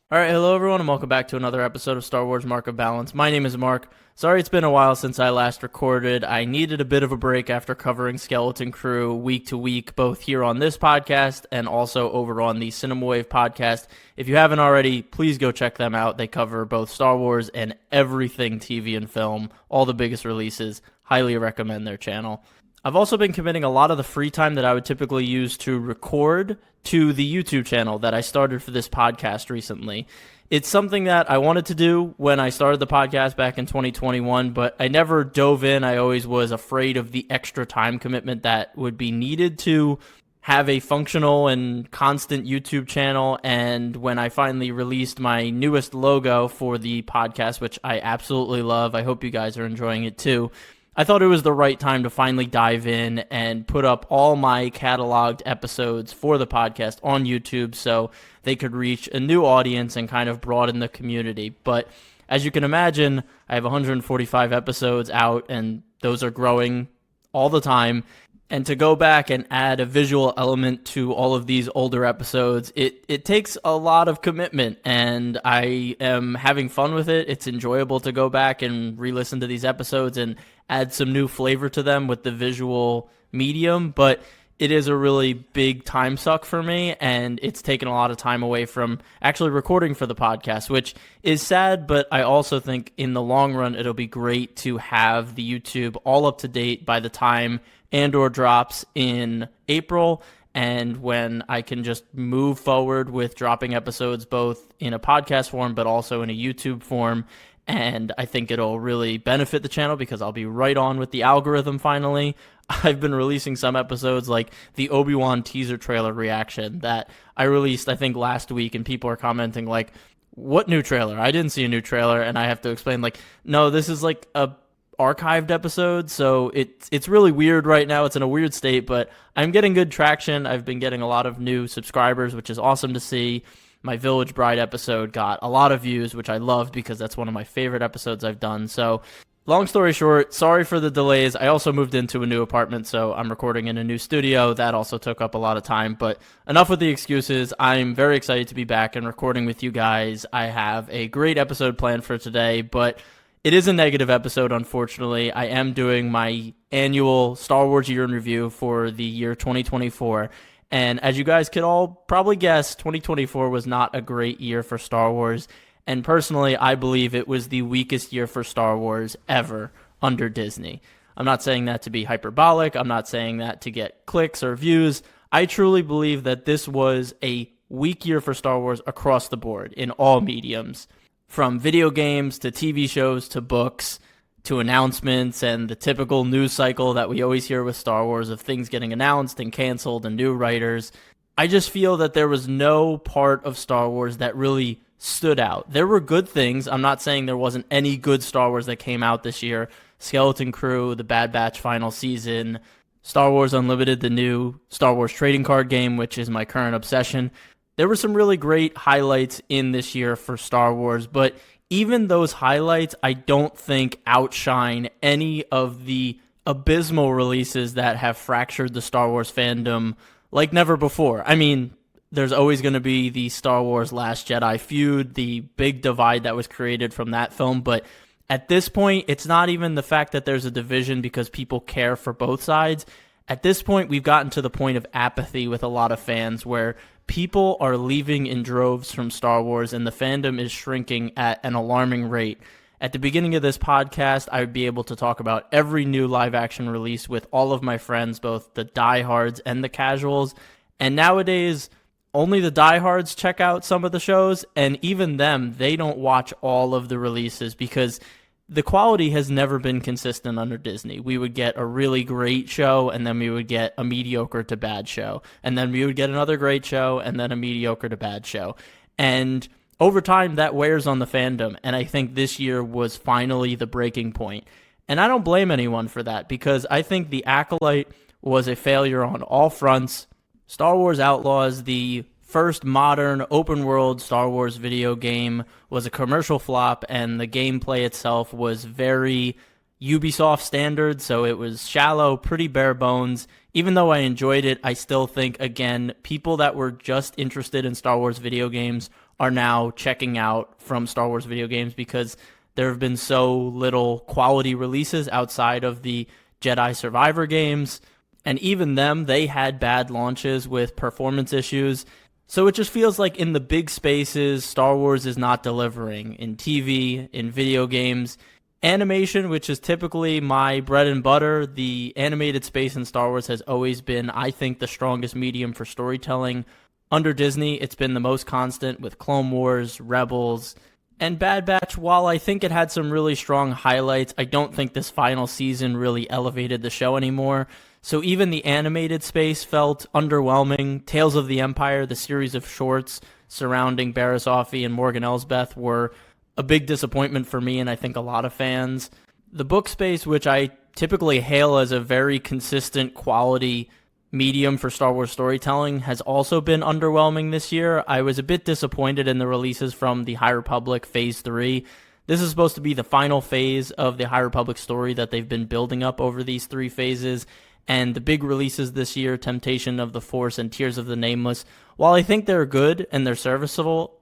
All right, hello everyone, and welcome back to another episode of Star Wars Mark of Balance. My name is Mark. Sorry it's been a while since I last recorded. I needed a bit of a break after covering Skeleton Crew week to week, both here on this podcast and also over on the Cinema Wave podcast. If you haven't already, please go check them out. They cover both Star Wars and everything TV and film, all the biggest releases. Highly recommend their channel. I've also been committing a lot of the free time that I would typically use to record to the YouTube channel that I started for this podcast recently. It's something that I wanted to do when I started the podcast back in 2021, but I never dove in. I always was afraid of the extra time commitment that would be needed to have a functional and constant YouTube channel. And when I finally released my newest logo for the podcast, which I absolutely love, I hope you guys are enjoying it too, I thought it was the right time to finally dive in and put up all my cataloged episodes for the podcast on YouTube so they could reach a new audience and kind of broaden the community. But as you can imagine, I have 145 episodes out, and those are growing all the time. And to go back and add a visual element to all of these older episodes, it takes a lot of commitment, and I am having fun with it. It's enjoyable to go back and re-listen to these episodes and add some new flavor to them with the visual medium, but it is a really big time suck for me, and it's taken a lot of time away from actually recording for the podcast, which is sad, but I also think in the long run it'll be great to have the YouTube all up to date by the time Andor drops in April, and when I can just move forward with dropping episodes both in a podcast form but also in a YouTube form. And I think it'll really benefit the channel because I'll be right on with the algorithm finally. I've been releasing some episodes like the Obi-Wan teaser trailer reaction that I released, I think, last week, and people are commenting like, what new trailer? I didn't see a new trailer, and I have to explain like, no, this is like a archived episode, so it's really weird right now. It's in a weird state, but I'm getting good traction. I've been getting a lot of new subscribers, which is awesome to see. My Village Bride episode got a lot of views, which I loved because that's one of my favorite episodes I've done. So, long story short, sorry for the delays. I also moved into a new apartment, so I'm recording in a new studio. That also took up a lot of time, but enough with the excuses. I'm very excited to be back and recording with you guys. I have a great episode planned for today, but it is a negative episode, unfortunately. I am doing my annual Star Wars year in review for the year 2024. And as you guys could all probably guess, 2024 was not a great year for Star Wars. And personally, I believe it was the weakest year for Star Wars ever under Disney. I'm not saying that to be hyperbolic. I'm not saying that to get clicks or views. I truly believe that this was a weak year for Star Wars across the board in all mediums, from video games to TV shows to books to announcements and the typical news cycle that we always hear with Star Wars of things getting announced and canceled and new writers. I just feel that there was no part of Star Wars that really stood out. There were good things. I'm not saying there wasn't any good Star Wars that came out this year. Skeleton Crew, The Bad Batch final season, Star Wars Unlimited, the new Star Wars trading card game, which is my current obsession. There were some really great highlights in this year for Star Wars, but even those highlights, I don't think outshine any of the abysmal releases that have fractured the Star Wars fandom like never before. I mean, there's always going to be the Star Wars Last Jedi feud, the big divide that was created from that film, but at this point, it's not even the fact that there's a division because people care for both sides. At this point, we've gotten to the point of apathy with a lot of fans where people are leaving in droves from Star Wars and the fandom is shrinking at an alarming rate. At the beginning of this podcast, I would be able to talk about every new live-action release with all of my friends, both the diehards and the casuals. And nowadays, only the diehards check out some of the shows, and even them, they don't watch all of the releases because the quality has never been consistent under Disney. We would get a really great show, and then we would get a mediocre to bad show. And then we would get another great show, and then a mediocre to bad show. And over time, that wears on the fandom. And I think this year was finally the breaking point. And I don't blame anyone for that, because I think The Acolyte was a failure on all fronts. Star Wars Outlaws, the first modern open-world Star Wars video game, was a commercial flop, and the gameplay itself was very Ubisoft standard, so it was shallow, pretty bare bones. Even though I enjoyed it, I still think, again, people that were just interested in Star Wars video games are now checking out from Star Wars video games because there have been so little quality releases outside of the Jedi Survivor games. And even them, they had bad launches with performance issues. So it just feels like in the big spaces, Star Wars is not delivering. In TV, in video games, animation, which is typically my bread and butter, the animated space in Star Wars has always been, I think, the strongest medium for storytelling. Under Disney, it's been the most constant with Clone Wars, Rebels, and Bad Batch. While I think it had some really strong highlights, I don't think this final season really elevated the show anymore. So even the animated space felt underwhelming. Tales of the Empire, the series of shorts surrounding Barriss Offee and Morgan Elsbeth, were a big disappointment for me and I think a lot of fans. The book space, which I typically hail as a very consistent quality medium for Star Wars storytelling, has also been underwhelming this year. I was a bit disappointed in the releases from the High Republic Phase 3. This is supposed to be the final phase of the High Republic story that they've been building up over these 3 phases. And the big releases this year, Temptation of the Force and Tears of the Nameless, while I think they're good and they're serviceable,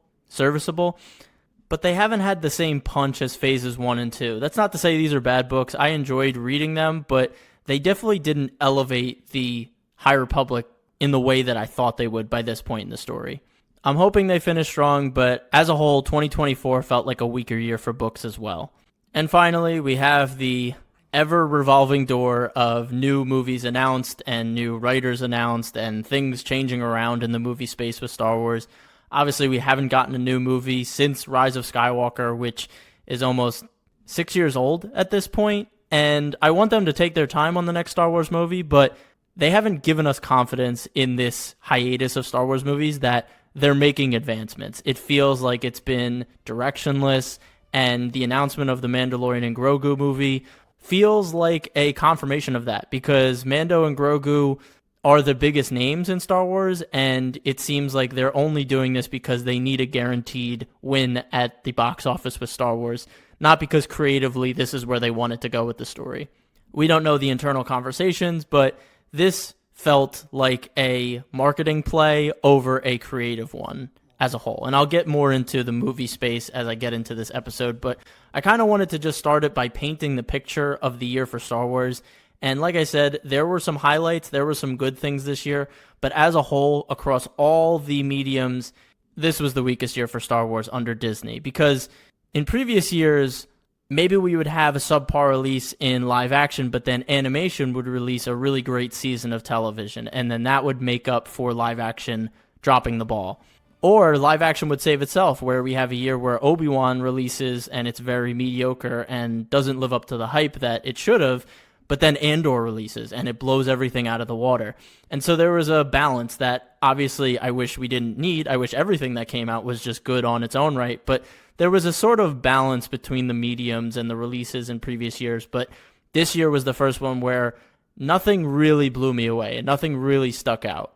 but they haven't had the same punch as Phases 1 and 2. That's not to say these are bad books. I enjoyed reading them, but they definitely didn't elevate the High Republic in the way that I thought they would by this point in the story. I'm hoping they finish strong, but as a whole, 2024 felt like a weaker year for books as well. And finally, we have the ever-revolving door of new movies announced and new writers announced and things changing around in the movie space with Star Wars. Obviously, we haven't gotten a new movie since Rise of Skywalker, which is almost 6 years old at this point, and I want them to take their time on the next Star Wars movie, but they haven't given us confidence in this hiatus of Star Wars movies that they're making advancements. It feels like it's been directionless, and the announcement of the Mandalorian and Grogu movie feels like a confirmation of that, because Mando and Grogu are the biggest names in Star Wars, and it seems like they're only doing this because they need a guaranteed win at the box office with Star Wars, not because creatively this is where they wanted to go with the story. We don't know the internal conversations, but this felt like a marketing play over a creative one as a whole. And I'll get more into the movie space as I get into this episode, but I kind of wanted to just start it by painting the picture of the year for Star Wars. And like I said, there were some highlights, there were some good things this year, but as a whole, across all the mediums, this was the weakest year for Star Wars under Disney. Because in previous years, maybe we would have a subpar release in live action, but then animation would release a really great season of television, and then that would make up for live action dropping the ball. Or live action would save itself, where we have a year where Obi-Wan releases and it's very mediocre and doesn't live up to the hype that it should have, but then Andor releases and it blows everything out of the water. And so there was a balance that obviously I wish we didn't need. I wish everything that came out was just good on its own right, but there was a sort of balance between the mediums and the releases in previous years. But this year was the first one where nothing really blew me away and nothing really stuck out.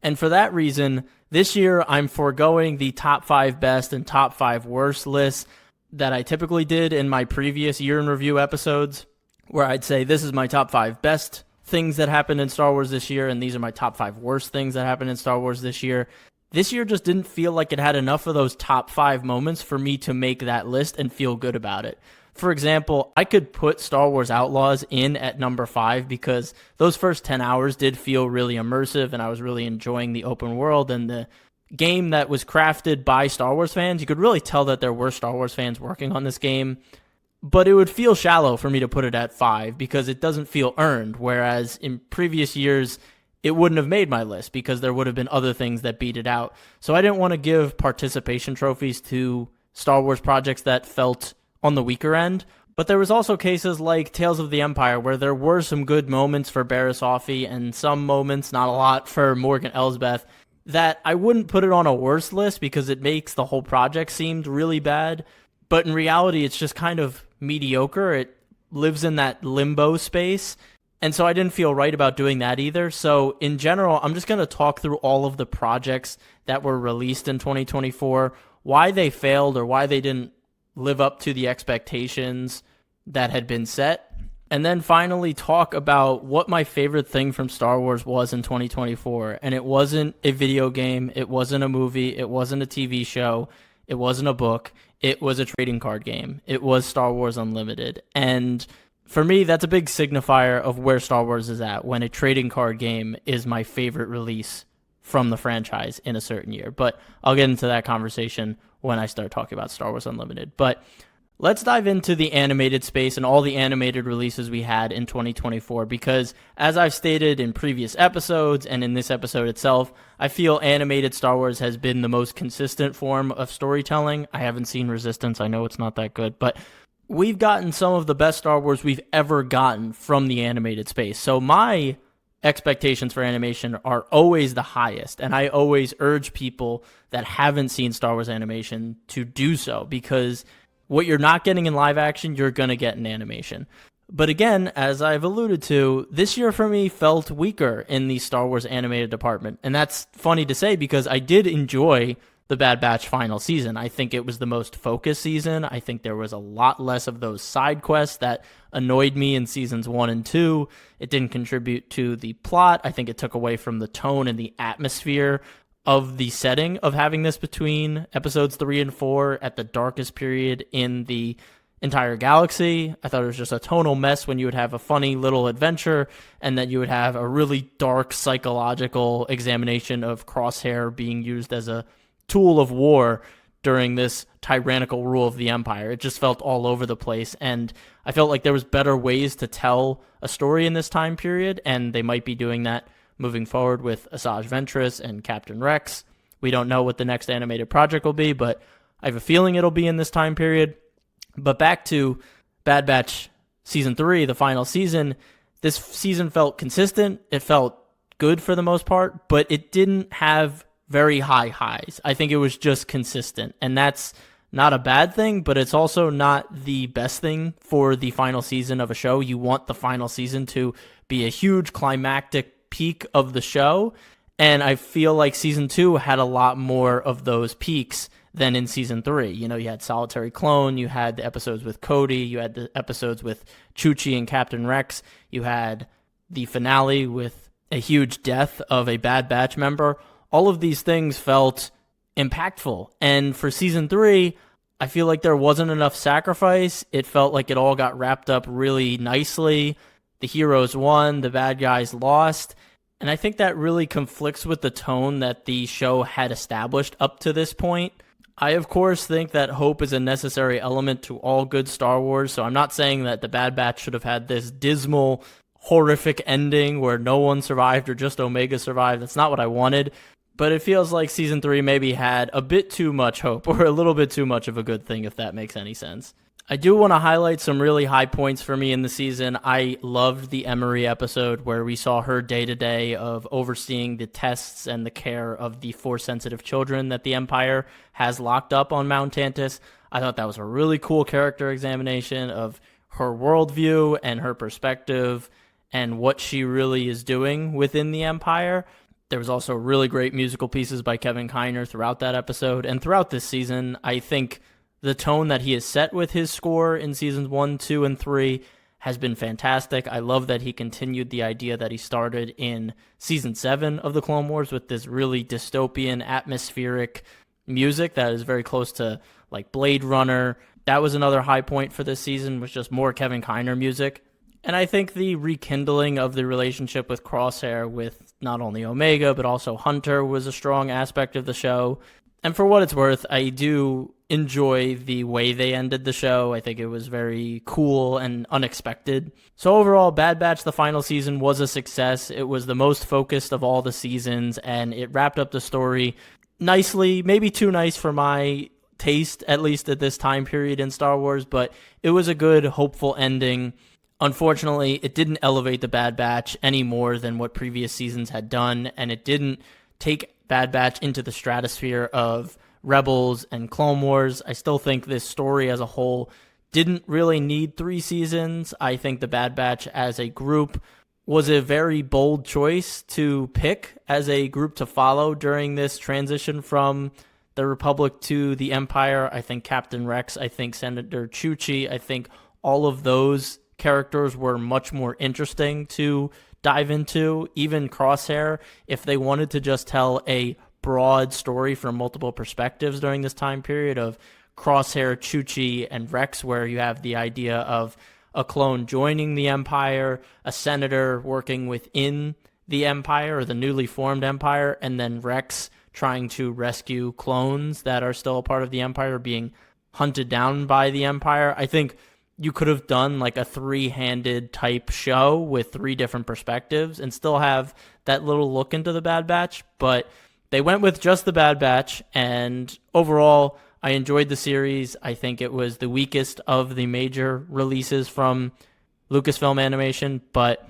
And for that reason, this year I'm foregoing the top 5 best and top 5 worst lists that I typically did in my previous year in review episodes, where I'd say this is my top 5 best things that happened in Star Wars this year, and these are my top 5 worst things that happened in Star Wars this year. This year just didn't feel like it had enough of those top 5 moments for me to make that list and feel good about it. For example, I could put Star Wars Outlaws in at number 5 because those first 10 hours did feel really immersive, and I was really enjoying the open world and the game that was crafted by Star Wars fans. You could really tell that there were Star Wars fans working on this game, but it would feel shallow for me to put it at 5 because it doesn't feel earned, whereas in previous years, it wouldn't have made my list because there would have been other things that beat it out. So I didn't want to give participation trophies to Star Wars projects that felt on the weaker end. But there was also cases like Tales of the Empire where there were some good moments for Barriss Offee and some moments, not a lot, for Morgan Elsbeth that I wouldn't put it on a worse list because it makes the whole project seem really bad. But in reality, it's just kind of mediocre. It lives in that limbo space. And so I didn't feel right about doing that either. So in general, I'm just going to talk through all of the projects that were released in 2024, why they failed or why they didn't live up to the expectations that had been set. and then finally talk about what my favorite thing from Star Wars was in 2024. And it wasn't a video game, it wasn't a movie, it wasn't a TV show, it wasn't a book, it was a trading card game. It was Star Wars Unlimited. And for me, that's a big signifier of where Star Wars is at, when a trading card game is my favorite release from the franchise in a certain year. But I'll get into that conversation when I start talking about Star Wars Unlimited. But let's dive into the animated space and all the animated releases we had in 2024, because as I've stated in previous episodes and in this episode itself, I feel animated Star Wars has been the most consistent form of storytelling. I haven't seen Resistance. I know it's not that good, but we've gotten some of the best Star Wars we've ever gotten from the animated space. So my expectations for animation are always the highest, and I always urge people that haven't seen Star Wars animation to do so, because what you're not getting in live action, you're going to get in animation. But again, as I've alluded to, this year for me felt weaker in the Star Wars animated department. And that's funny to say, because I did enjoy the Bad Batch final season. I think it was the most focused season. I think there was a lot less of those side quests that annoyed me in seasons 1 and 2. It didn't contribute to the plot. I think it took away from the tone and the atmosphere of the setting of having this between episodes 3 and 4 at the darkest period in the entire galaxy. I thought it was just a tonal mess when you would have a funny little adventure and then you would have a really dark psychological examination of Crosshair being used as a tool of war during this tyrannical rule of the Empire. It just felt all over the place, and I felt like there was better ways to tell a story in this time period, and they might be doing that moving forward with Asajj Ventress and Captain Rex. We don't know what the next animated project will be, but I have a feeling it'll be in this time period. But back to Bad Batch Season 3, the final season, this season felt consistent. It felt good for the most part, but it didn't have very high highs. I think it was just consistent, and that's not a bad thing, but it's also not the best thing for the final season of a show. You want the final season to be a huge climactic peak of the show, and I feel like Season 2 had a lot more of those peaks than in Season 3. You know, you had Solitary Clone, you had the episodes with Cody, you had the episodes with Chuchi and Captain Rex, you had the finale with a huge death of a Bad Batch member. All of these things felt impactful. And for Season 3, I feel like there wasn't enough sacrifice. It felt like it all got wrapped up really nicely. The heroes won, the bad guys lost. And I think that really conflicts with the tone that the show had established up to this point. I, of course, think that hope is a necessary element to all good Star Wars, so I'm not saying that the Bad Batch should have had this dismal, horrific ending where no one survived or just Omega survived. That's not what I wanted. But it feels like Season 3 maybe had a bit too much hope, or a little bit too much of a good thing, if that makes any sense. I do want to highlight some really high points for me in the season. I loved the Emery episode where we saw her day-to-day of overseeing the tests and the care of the Force-sensitive children that the Empire has locked up on Mount Tantus. I thought that was a really cool character examination of her worldview and her perspective and what she really is doing within the Empire. There was also really great musical pieces by Kevin Kiner throughout that episode. And throughout this season, I think the tone that he has set with his score in Seasons 1, 2, and 3 has been fantastic. I love that he continued the idea that he started in Season 7 of the Clone Wars with this really dystopian, atmospheric music that is very close to like Blade Runner. That was another high point for this season, was just more Kevin Kiner music. And I think the rekindling of the relationship with Crosshair with not only Omega, but also Hunter was a strong aspect of the show. And for what it's worth, I do enjoy the way they ended the show. I think it was very cool and unexpected. So overall, Bad Batch, the final season, was a success. It was the most focused of all the seasons, and it wrapped up the story nicely, maybe too nice for my taste, at least at this time period in Star Wars, but it was a good, hopeful ending. Unfortunately, it didn't elevate the Bad Batch any more than what previous seasons had done, and it didn't take Bad Batch into the stratosphere of Rebels and Clone Wars. I still think this story as a whole didn't really need 3 seasons. I think the Bad Batch as a group was a very bold choice to pick as a group to follow during this transition from the Republic to the Empire. I think Captain Rex, I think Senator Chuchi, I think all of those characters were much more interesting to dive into. Even Crosshair, if they wanted to just tell a broad story from multiple perspectives during this time period of Crosshair, Chuchi, and Rex, where you have the idea of a clone joining the Empire, a senator working within the Empire or the newly formed Empire, and then Rex trying to rescue clones that are still a part of the Empire being hunted down by the Empire. I think you could have done like a three-handed type show with three different perspectives and still have that little look into the Bad Batch, but they went with just the Bad Batch, and overall, I enjoyed the series. I think it was the weakest of the major releases from Lucasfilm Animation, but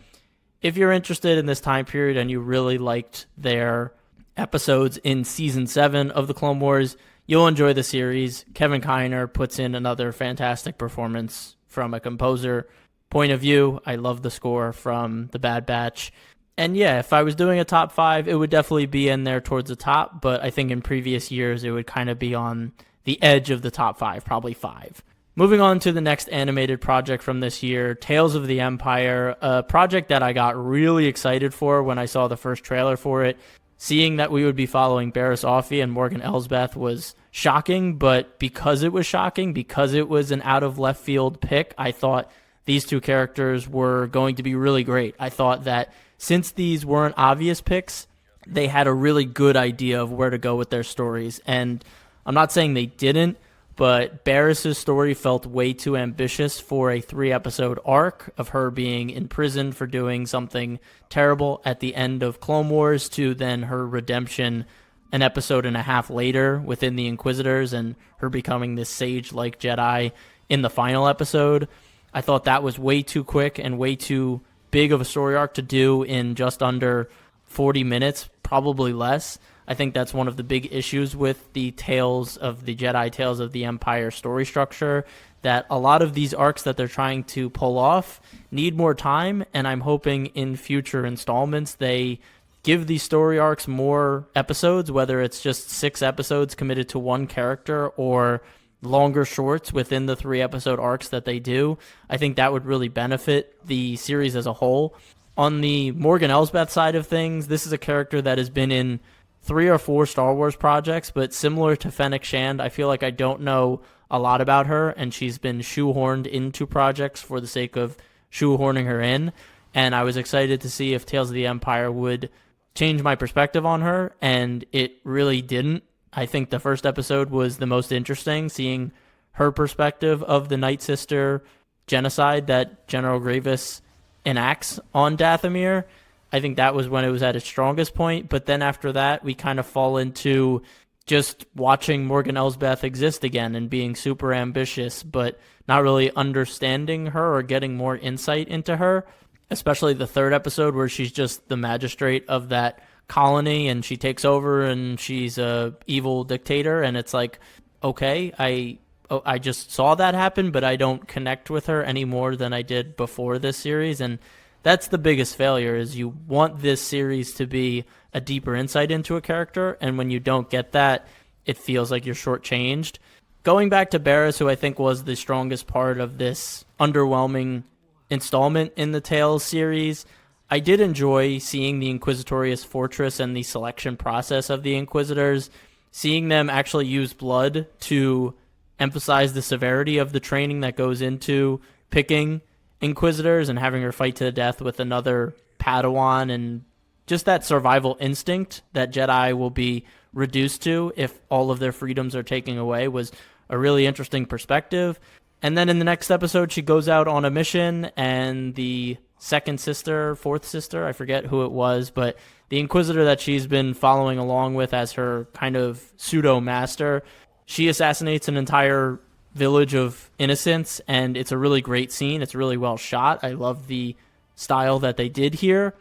if you're interested in this time period and you really liked their episodes in Season 7 of The Clone Wars, you'll enjoy the series. Kevin Kiner puts in another fantastic performance from a composer point of view. I love the score from The Bad Batch. And yeah, if I was doing a top 5, it would definitely be in there towards the top, but I think in previous years it would kind of be on the edge of the top 5, probably 5. Moving on to the next animated project from this year, Tales of the Empire, a project that I got really excited for when I saw the first trailer for it. Seeing that we would be following Barriss Offee and Morgan Elsbeth was shocking, but because it was shocking, because it was an out-of-left-field pick, I thought these two characters were going to be really great. I thought that since these weren't obvious picks, they had a really good idea of where to go with their stories. And I'm not saying they didn't, but Barriss's story felt way too ambitious for a 3-episode arc of her being in prison for doing something terrible at the end of Clone Wars to then her redemption an episode and a half later within the Inquisitors and her becoming this sage-like Jedi in the final episode. I thought that was way too quick and way too big of a story arc to do in just under 40 minutes, probably less. I think that's one of the big issues with the Tales of the Jedi, Tales of the Empire story structure, that a lot of these arcs that they're trying to pull off need more time, and I'm hoping in future installments they give these story arcs more episodes, whether it's just 6 episodes committed to one character or longer shorts within the 3-episode arcs that they do. I think that would really benefit the series as a whole. On the Morgan Elsbeth side of things, this is a character that has been in 3 or 4 Star Wars projects, but similar to Fennec Shand, I feel like I don't know a lot about her, and she's been shoehorned into projects for the sake of shoehorning her in, and I was excited to see if Tales of the Empire would change my perspective on her, and it really didn't. I think the first episode was the most interesting, seeing her perspective of the Night Sister genocide that General Grievous enacts on Dathomir. I think that was when it was at its strongest point, but then after that, we kind of fall into just watching Morgan Elsbeth exist again and being super ambitious, but not really understanding her or getting more insight into her, especially the 3rd episode where she's just the magistrate of that colony and she takes over and she's a evil dictator, and it's like, okay, I just saw that happen, but I don't connect with her any more than I did before this series, and that's the biggest failure, is you want this series to be a deeper insight into a character, and when you don't get that, it feels like you're shortchanged. Going back to Barriss, who I think was the strongest part of this underwhelming installment in the Tales series, I did enjoy seeing the Inquisitorius Fortress and the selection process of the Inquisitors, seeing them actually use blood to emphasize the severity of the training that goes into picking Inquisitors and having her fight to the death with another Padawan, and just that survival instinct that Jedi will be reduced to if all of their freedoms are taken away was a really interesting perspective. And then in the next episode, she goes out on a mission, and the fourth sister, I forget who it was, but the Inquisitor that she's been following along with as her kind of pseudo-master, she assassinates an entire village of innocents, and it's a really great scene. It's really well shot. I love the style that they did here.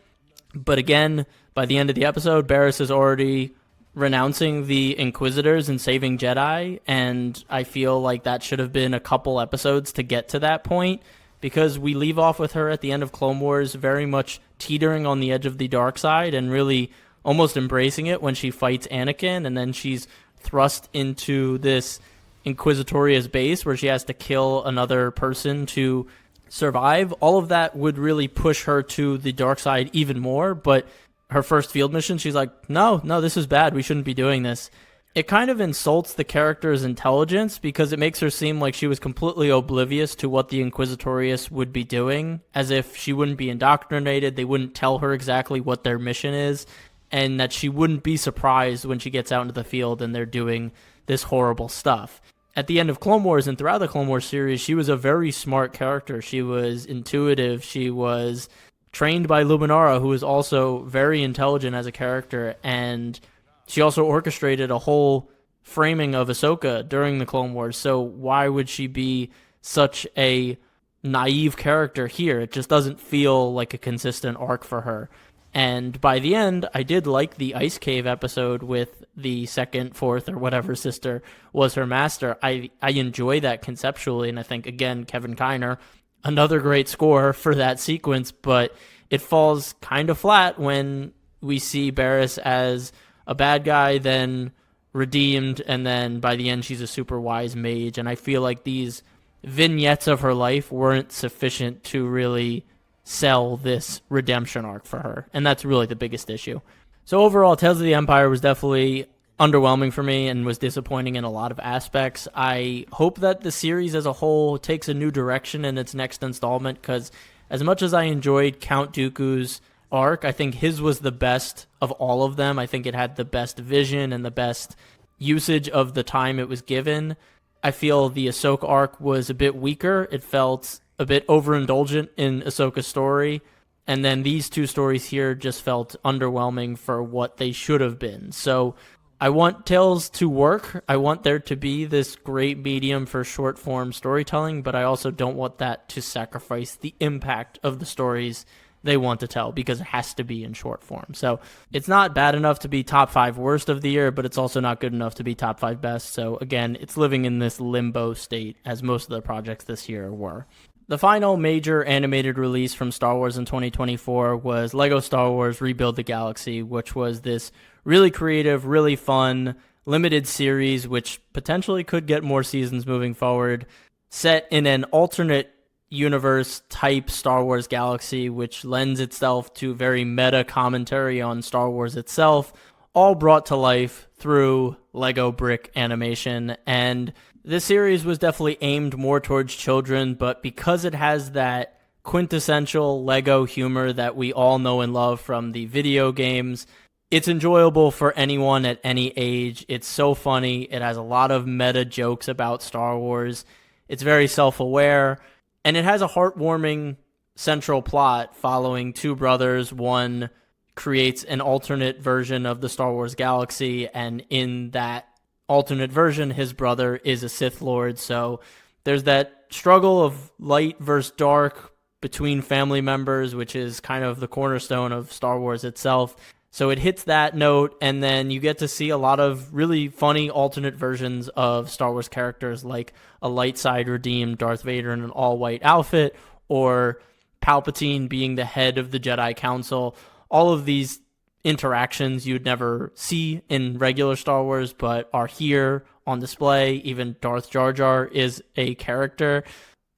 But again, by the end of the episode, Barriss is already renouncing the Inquisitors and saving Jedi, and I feel like that should have been a couple episodes to get to that point, because we leave off with her at the end of Clone Wars very much teetering on the edge of the dark side and really almost embracing it when she fights Anakin, and then she's thrust into this Inquisitorious base where she has to kill another person to survive, all of that would really push her to the dark side even more. But her first field mission, she's like, no, this is bad. We shouldn't be doing this. It kind of insults the character's intelligence because it makes her seem like she was completely oblivious to what the Inquisitorius would be doing, as if she wouldn't be indoctrinated, they wouldn't tell her exactly what their mission is, and that she wouldn't be surprised when she gets out into the field and they're doing this horrible stuff. At the end of Clone Wars and throughout the Clone Wars series, she was a very smart character. She was intuitive. She was trained by Luminara, who is also very intelligent as a character, and she also orchestrated a whole framing of Ahsoka during the Clone Wars. So why would she be such a naive character here? It just doesn't feel like a consistent arc for her. And by the end, I did like the Ice Cave episode with the second, fourth, or whatever sister was her master. I enjoy that conceptually, and I think, again, Kevin Kiner, another great score for that sequence, but it falls kind of flat when we see Barriss as a bad guy, then redeemed, and then by the end she's a super wise mage, and I feel like these vignettes of her life weren't sufficient to really sell this redemption arc for her, and that's really the biggest issue. So overall, Tales of the Empire was definitely underwhelming for me and was disappointing in a lot of aspects. I hope that the series as a whole takes a new direction in its next installment, because as much as I enjoyed Count Dooku's arc, I think his was the best of all of them. I think it had the best vision and the best usage of the time it was given. I feel the Ahsoka arc was a bit weaker. It felt a bit overindulgent in Ahsoka's story. And then these two stories here just felt underwhelming for what they should have been. So I want Tales to work. I want there to be this great medium for short form storytelling, but I also don't want that to sacrifice the impact of the stories they want to tell, because it has to be in short form. So it's not bad enough to be top 5 worst of the year, but it's also not good enough to be top 5 best. So again, it's living in this limbo state as most of the projects this year were. The final major animated release from Star Wars in 2024 was LEGO Star Wars Rebuild the Galaxy, which was this really creative, really fun, limited series, which potentially could get more seasons moving forward, set in an alternate universe type Star Wars galaxy, which lends itself to very meta commentary on Star Wars itself, all brought to life through Lego brick animation. And this series was definitely aimed more towards children, but because it has that quintessential Lego humor that we all know and love from the video games, it's enjoyable for anyone at any age. It's so funny. It has a lot of meta jokes about Star Wars. It's very self-aware. And it has a heartwarming central plot following two brothers. One creates an alternate version of the Star Wars galaxy, and in that alternate version, his brother is a Sith Lord. So there's that struggle of light versus dark between family members, which is kind of the cornerstone of Star Wars itself. So it hits that note, and then you get to see a lot of really funny alternate versions of Star Wars characters, like a light side redeemed Darth Vader in an all-white outfit, or Palpatine being the head of the Jedi Council. All of these interactions you'd never see in regular Star Wars, but are here on display. Even Darth Jar Jar is a character.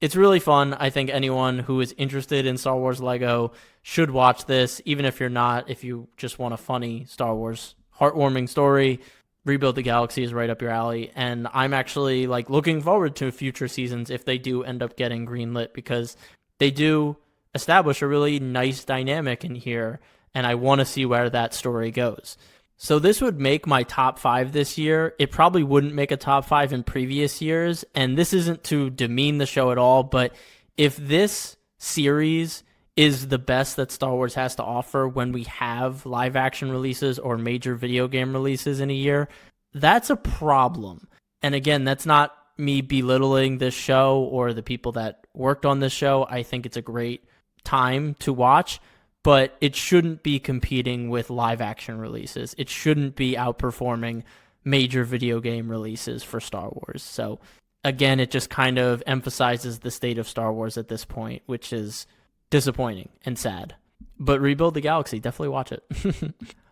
It's really fun. I think anyone who is interested in Star Wars Lego should watch this, even if you're not. If you just want a funny Star Wars heartwarming story, Rebuild the Galaxy is right up your alley. And I'm actually looking forward to future seasons if they do end up getting greenlit, because they do establish a really nice dynamic in here, and I want to see where that story goes. So this would make my top 5 this year. It probably wouldn't make a top 5 in previous years, and this isn't to demean the show at all, but if this series is the best that Star Wars has to offer when we have live action releases or major video game releases in a year, that's a problem. And again, that's not me belittling this show or the people that worked on this show. I think it's a great time to watch, but it shouldn't be competing with live action releases. It shouldn't be outperforming major video game releases for Star Wars. So again, it just kind of emphasizes the state of Star Wars at this point, which is disappointing and sad. But Rebuild the Galaxy, definitely watch it.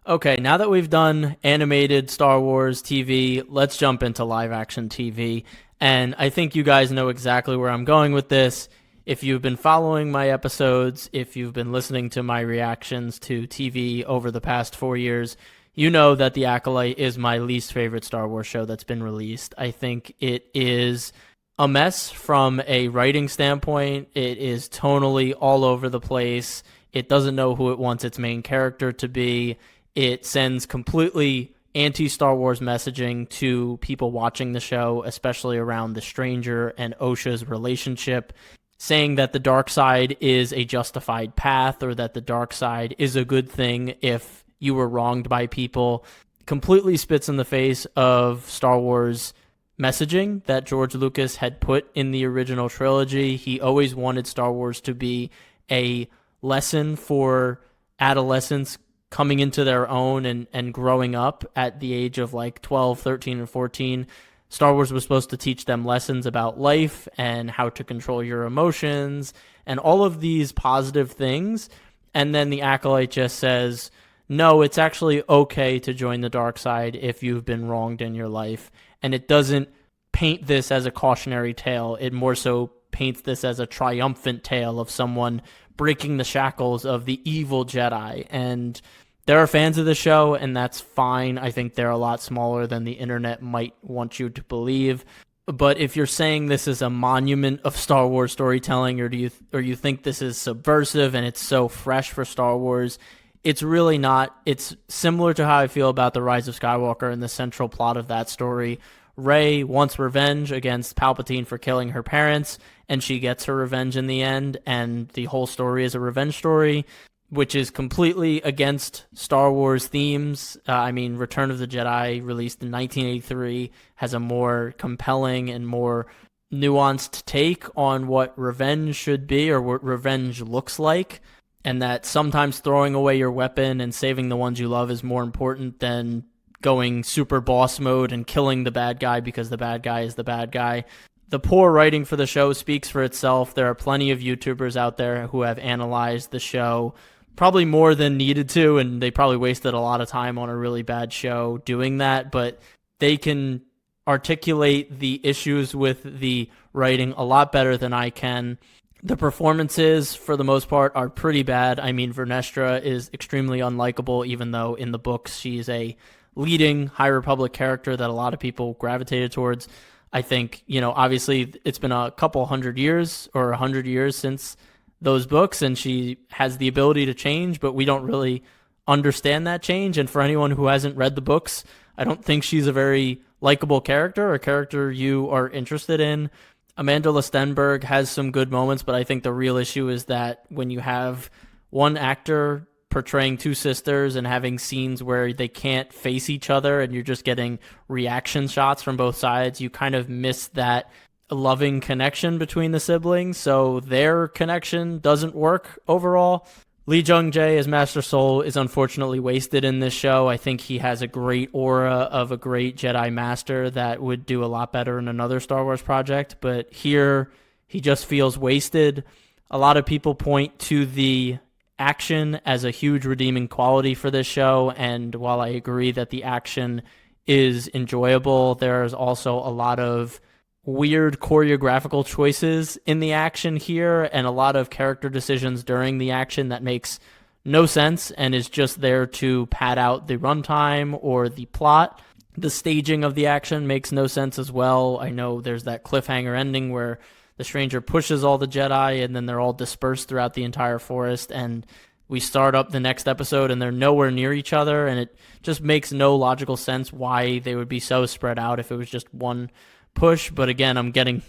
Okay, now that we've done animated Star Wars TV, let's jump into live action TV. And I think you guys know exactly where I'm going with this. If you've been following my episodes, if you've been listening to my reactions to TV over the past 4 years, you know that The Acolyte is my least favorite Star Wars show that's been released. I think it is a mess from a writing standpoint. It is tonally all over the place. It doesn't know who it wants its main character to be. It sends completely anti-Star Wars messaging to people watching the show, especially around the Stranger and Osha's relationship, saying that the dark side is a justified path or that the dark side is a good thing if you were wronged by people. Completely spits in the face of Star Wars messaging that George Lucas had put in the original trilogy. He always wanted Star Wars to be a lesson for adolescents coming into their own and growing up at the age of like 12, 13, and 14. Star Wars was supposed to teach them lessons about life and how to control your emotions and all of these positive things. And then the Acolyte just says, no, it's actually okay to join the dark side if you've been wronged in your life. And it doesn't paint this as a cautionary tale. It more so paints this as a triumphant tale of someone breaking the shackles of the evil Jedi. And there are fans of the show, and that's fine. I think they're a lot smaller than the internet might want you to believe. But if you're saying this is a monument of Star Wars storytelling, or you think this is subversive and it's so fresh for Star Wars, it's really not. It's similar to how I feel about The Rise of Skywalker and the central plot of that story. Rey wants revenge against Palpatine for killing her parents, and she gets her revenge in the end, and the whole story is a revenge story, which is completely against Star Wars themes. Return of the Jedi, released in 1983, has a more compelling and more nuanced take on what revenge should be or what revenge looks like, and that sometimes throwing away your weapon and saving the ones you love is more important than going super boss mode and killing the bad guy because the bad guy is the bad guy. The poor writing for the show speaks for itself. There are plenty of YouTubers out there who have analyzed the show, probably more than needed to, and they probably wasted a lot of time on a really bad show doing that, but they can articulate the issues with the writing a lot better than I can. The performances, for the most part, are pretty bad. Vernestra is extremely unlikable, even though in the books she's a leading High Republic character that a lot of people gravitated towards. I think, obviously it's been a couple hundred years or 100 years since those books, and she has the ability to change, but we don't really understand that change. And for anyone who hasn't read the books, I don't think she's a very likable character, or a character you are interested in. Amanda Lestenberg has some good moments, but I think the real issue is that when you have one actor portraying two sisters and having scenes where they can't face each other and you're just getting reaction shots from both sides, you kind of miss that loving connection between the siblings, so their connection doesn't work overall. Lee Jung-jae as Master Soul is unfortunately wasted in this show. I think he has a great aura of a great Jedi Master that would do a lot better in another Star Wars project, but here he just feels wasted. A lot of people point to the action as a huge redeeming quality for this show, and while I agree that the action is enjoyable, there's also a lot of weird choreographical choices in the action here and a lot of character decisions during the action that makes no sense and is just there to pad out the runtime or the plot. The staging of the action makes no sense as well. I know there's that cliffhanger ending where the Stranger pushes all the Jedi and then they're all dispersed throughout the entire forest, and we start up the next episode and they're nowhere near each other, and it just makes no logical sense why they would be so spread out if it was just one push. But again, I'm getting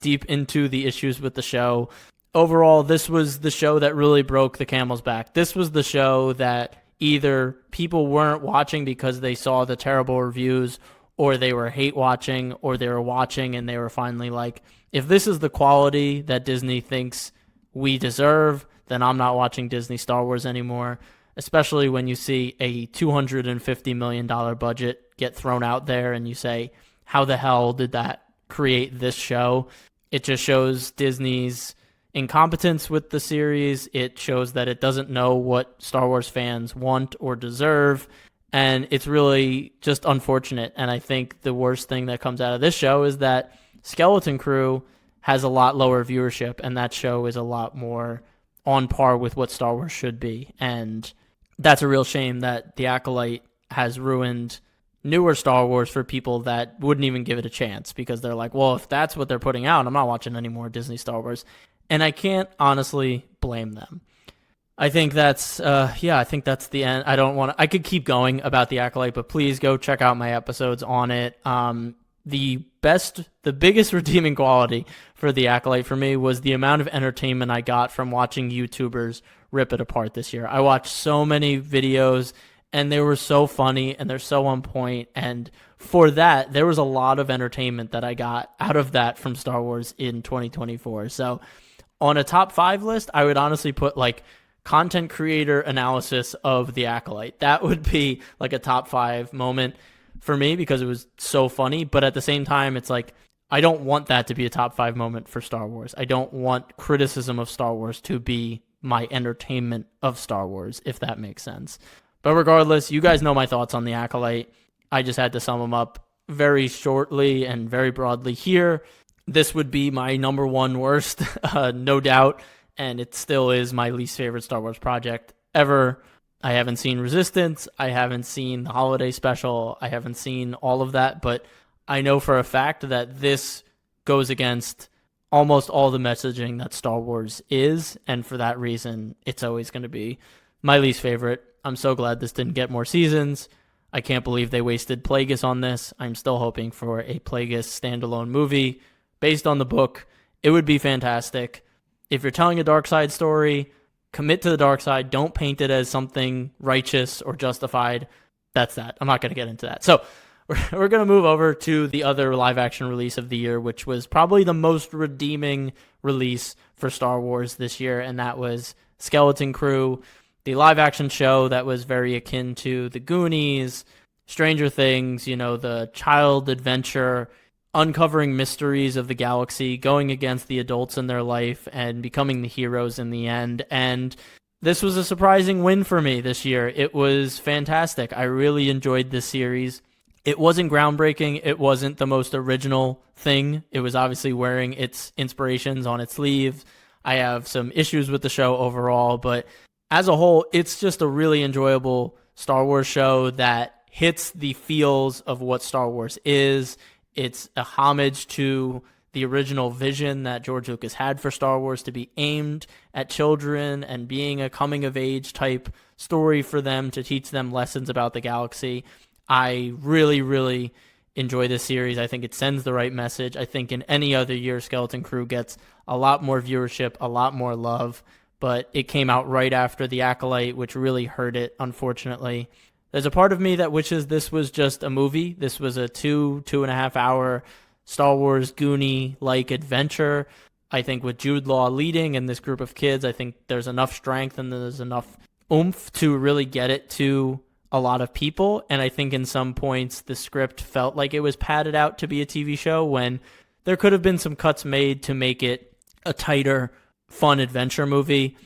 deep into the issues with the show. Overall, this was the show that really broke the camel's back. This was the show that either people weren't watching because they saw the terrible reviews, or they were hate watching, or they were watching and they were finally like, if this is the quality that Disney thinks we deserve, then I'm not watching Disney Star Wars anymore, especially when you see a $250 million budget get thrown out there and you say, how the hell did that create this show? It just shows Disney's incompetence with the series. It shows that it doesn't know what Star Wars fans want or deserve, and it's really just unfortunate. And I think the worst thing that comes out of this show is that Skeleton Crew has a lot lower viewership, and that show is a lot more on par with what Star Wars should be. And that's a real shame that The Acolyte has ruined newer Star Wars for people that wouldn't even give it a chance, because they're like, well, if that's what they're putting out, I'm not watching any more Disney Star Wars. And I can't honestly blame them. I think that's the end. I could keep going about The Acolyte, but please go check out my episodes on it. The biggest redeeming quality for The Acolyte for me was the amount of entertainment I got from watching YouTubers rip it apart this year. I watched so many videos, and they were so funny, and they're so on point. And for that, there was a lot of entertainment that I got out of that from Star Wars in 2024. So on a top 5 list, I would honestly put like content creator analysis of The Acolyte. That would be like a top 5 moment for me, because it was so funny. But at the same time, it's like, I don't want that to be a top 5 moment for Star Wars. I don't want criticism of Star Wars to be my entertainment of Star Wars, if that makes sense. But regardless, you guys know my thoughts on The Acolyte. I just had to sum them up very shortly and very broadly here. This would be my number 1 worst, no doubt, and it still is my least favorite Star Wars project ever. I haven't seen Resistance, I haven't seen the holiday special, I haven't seen all of that, but I know for a fact that this goes against almost all the messaging that Star Wars is, and for that reason, it's always going to be my least favorite. I'm so glad this didn't get more seasons. I can't believe they wasted Plagueis on this. I'm still hoping for a Plagueis standalone movie based on the book. It would be fantastic. If you're telling a dark side story, commit to the dark side. Don't paint it as something righteous or justified. That's that. I'm not going to get into that. So we're going to move over to the other live action release of the year, which was probably the most redeeming release for Star Wars this year, and that was Skeleton Crew, the live action show that was very akin to The Goonies, Stranger Things, the child adventure, uncovering mysteries of the galaxy, going against the adults in their life and becoming the heroes in the end. And this was a surprising win for me this year. It was fantastic. I really enjoyed this series. It wasn't groundbreaking. It wasn't the most original thing. It was obviously wearing its inspirations on its sleeve. I have some issues with the show overall, but as a whole, it's just a really enjoyable Star Wars show that hits the feels of what Star Wars is. It's a homage to the original vision that George Lucas had for Star Wars, to be aimed at children and being a coming-of-age type story for them, to teach them lessons about the galaxy. I really, really enjoy this series. I think it sends the right message. I think in any other year, Skeleton Crew gets a lot more viewership, a lot more love, but it came out right after The Acolyte, which really hurt it, unfortunately. There's a part of me that wishes this was just a movie. This was a 2.5 hour Star Wars Goonie-like adventure. I think with Jude Law leading and this group of kids, I think there's enough strength and there's enough oomph to really get it to a lot of people. And I think in some points the script felt like it was padded out to be a TV show, when there could have been some cuts made to make it a tighter, fun adventure movie.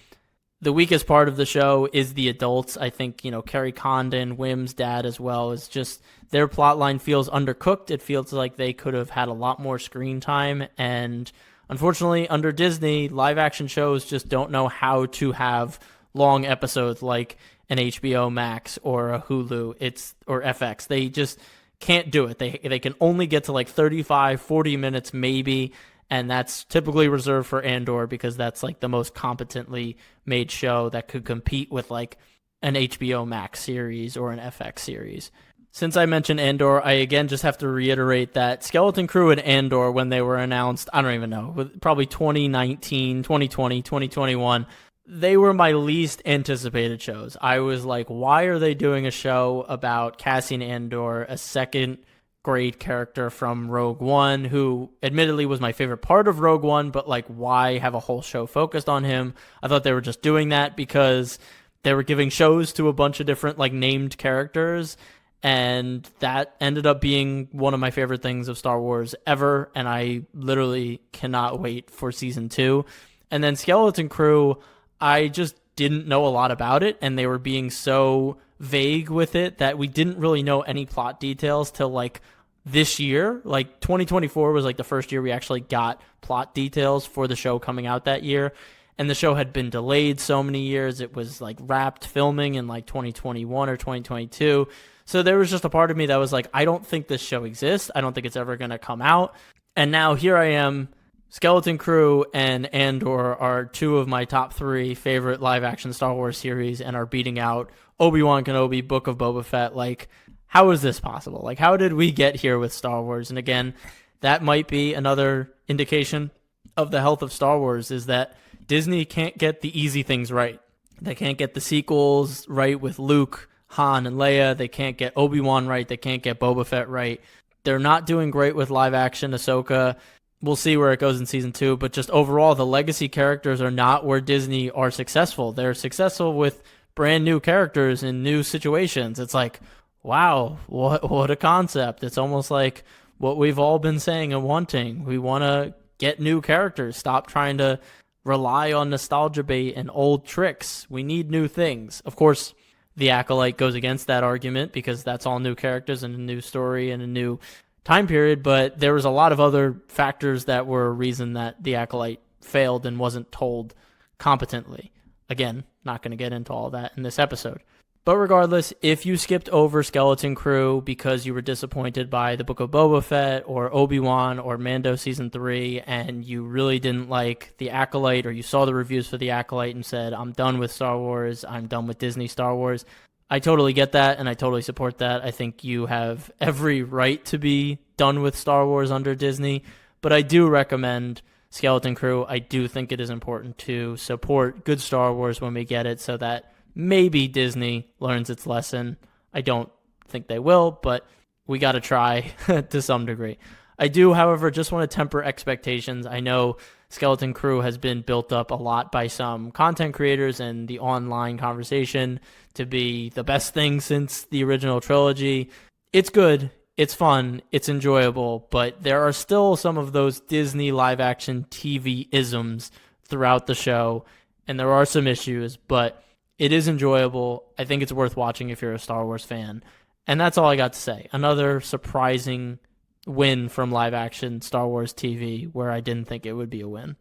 The weakest part of the show is the adults. I think, Kerry Condon, Wim's dad as well, is just, their plotline feels undercooked. It feels like they could have had a lot more screen time. And unfortunately, under Disney, live action shows just don't know how to have long episodes like an HBO Max or a Hulu or FX. They just can't do it. They can only get to like 35, 40 minutes maybe. And that's typically reserved for Andor, because that's like the most competently made show that could compete with like an HBO Max series or an FX series. Since I mentioned Andor, I again just have to reiterate that Skeleton Crew and Andor, when they were announced, I don't even know, probably 2019, 2020, 2021, they were my least anticipated shows. I was like, why are they doing a show about Cassian Andor, a second grade character from Rogue One, who admittedly was my favorite part of Rogue One, but like, why have a whole show focused on him? I thought they were just doing that because they were giving shows to a bunch of different like named characters, and that ended up being one of my favorite things of Star Wars ever, and I literally cannot wait for season 2. And then Skeleton Crew, I just didn't know a lot about it, and they were being so vague with it that we didn't really know any plot details till like this year. Like 2024 was like the first year we actually got plot details for the show coming out that year. And the show had been delayed so many years. It was like wrapped filming in like 2021 or 2022. So there was just a part of me that was like, I don't think this show exists. I don't think it's ever going to come out. And now here I am. Skeleton Crew and Andor are two of my top three favorite live action Star Wars series and are beating out Obi-Wan Kenobi, Book of Boba Fett. Like, how is this possible? Like, how did we get here with Star Wars? And again, that might be another indication of the health of Star Wars, is that Disney can't get the easy things right. They can't get the sequels right with Luke, Han, and Leia. They can't get Obi-Wan right. They can't get Boba Fett right. They're not doing great with live action Ahsoka. We'll see where it goes in season 2, but just overall, the legacy characters are not where Disney are successful. They're successful with brand new characters in new situations. It's like, wow, what a concept. It's almost like what we've all been saying and wanting. We want to get new characters. Stop trying to rely on nostalgia bait and old tricks. We need new things. Of course, The Acolyte goes against that argument because that's all new characters and a new story and a new time period, but there was a lot of other factors that were a reason that The Acolyte failed and wasn't told competently. Again, not going to get into all that in this episode. But regardless, if you skipped over Skeleton Crew because you were disappointed by the Book of Boba Fett or Obi-Wan or Mando Season 3 and you really didn't like The Acolyte, or you saw the reviews for The Acolyte and said, I'm done with Star Wars, I'm done with Disney Star Wars, I totally get that, and I totally support that. I think you have every right to be done with Star Wars under Disney, but I do recommend Skeleton Crew. I do think it is important to support good Star Wars when we get it so that maybe Disney learns its lesson. I don't think they will, but we got to try to some degree. I do, however, just want to temper expectations. I know Skeleton Crew has been built up a lot by some content creators and the online conversation to be the best thing since the original trilogy. It's good, it's fun, it's enjoyable, but there are still some of those Disney live-action TV-isms throughout the show, and there are some issues, but it is enjoyable. I think it's worth watching if you're a Star Wars fan. And that's all I got to say. Another surprising win from live-action Star Wars TV where I didn't think it would be a win.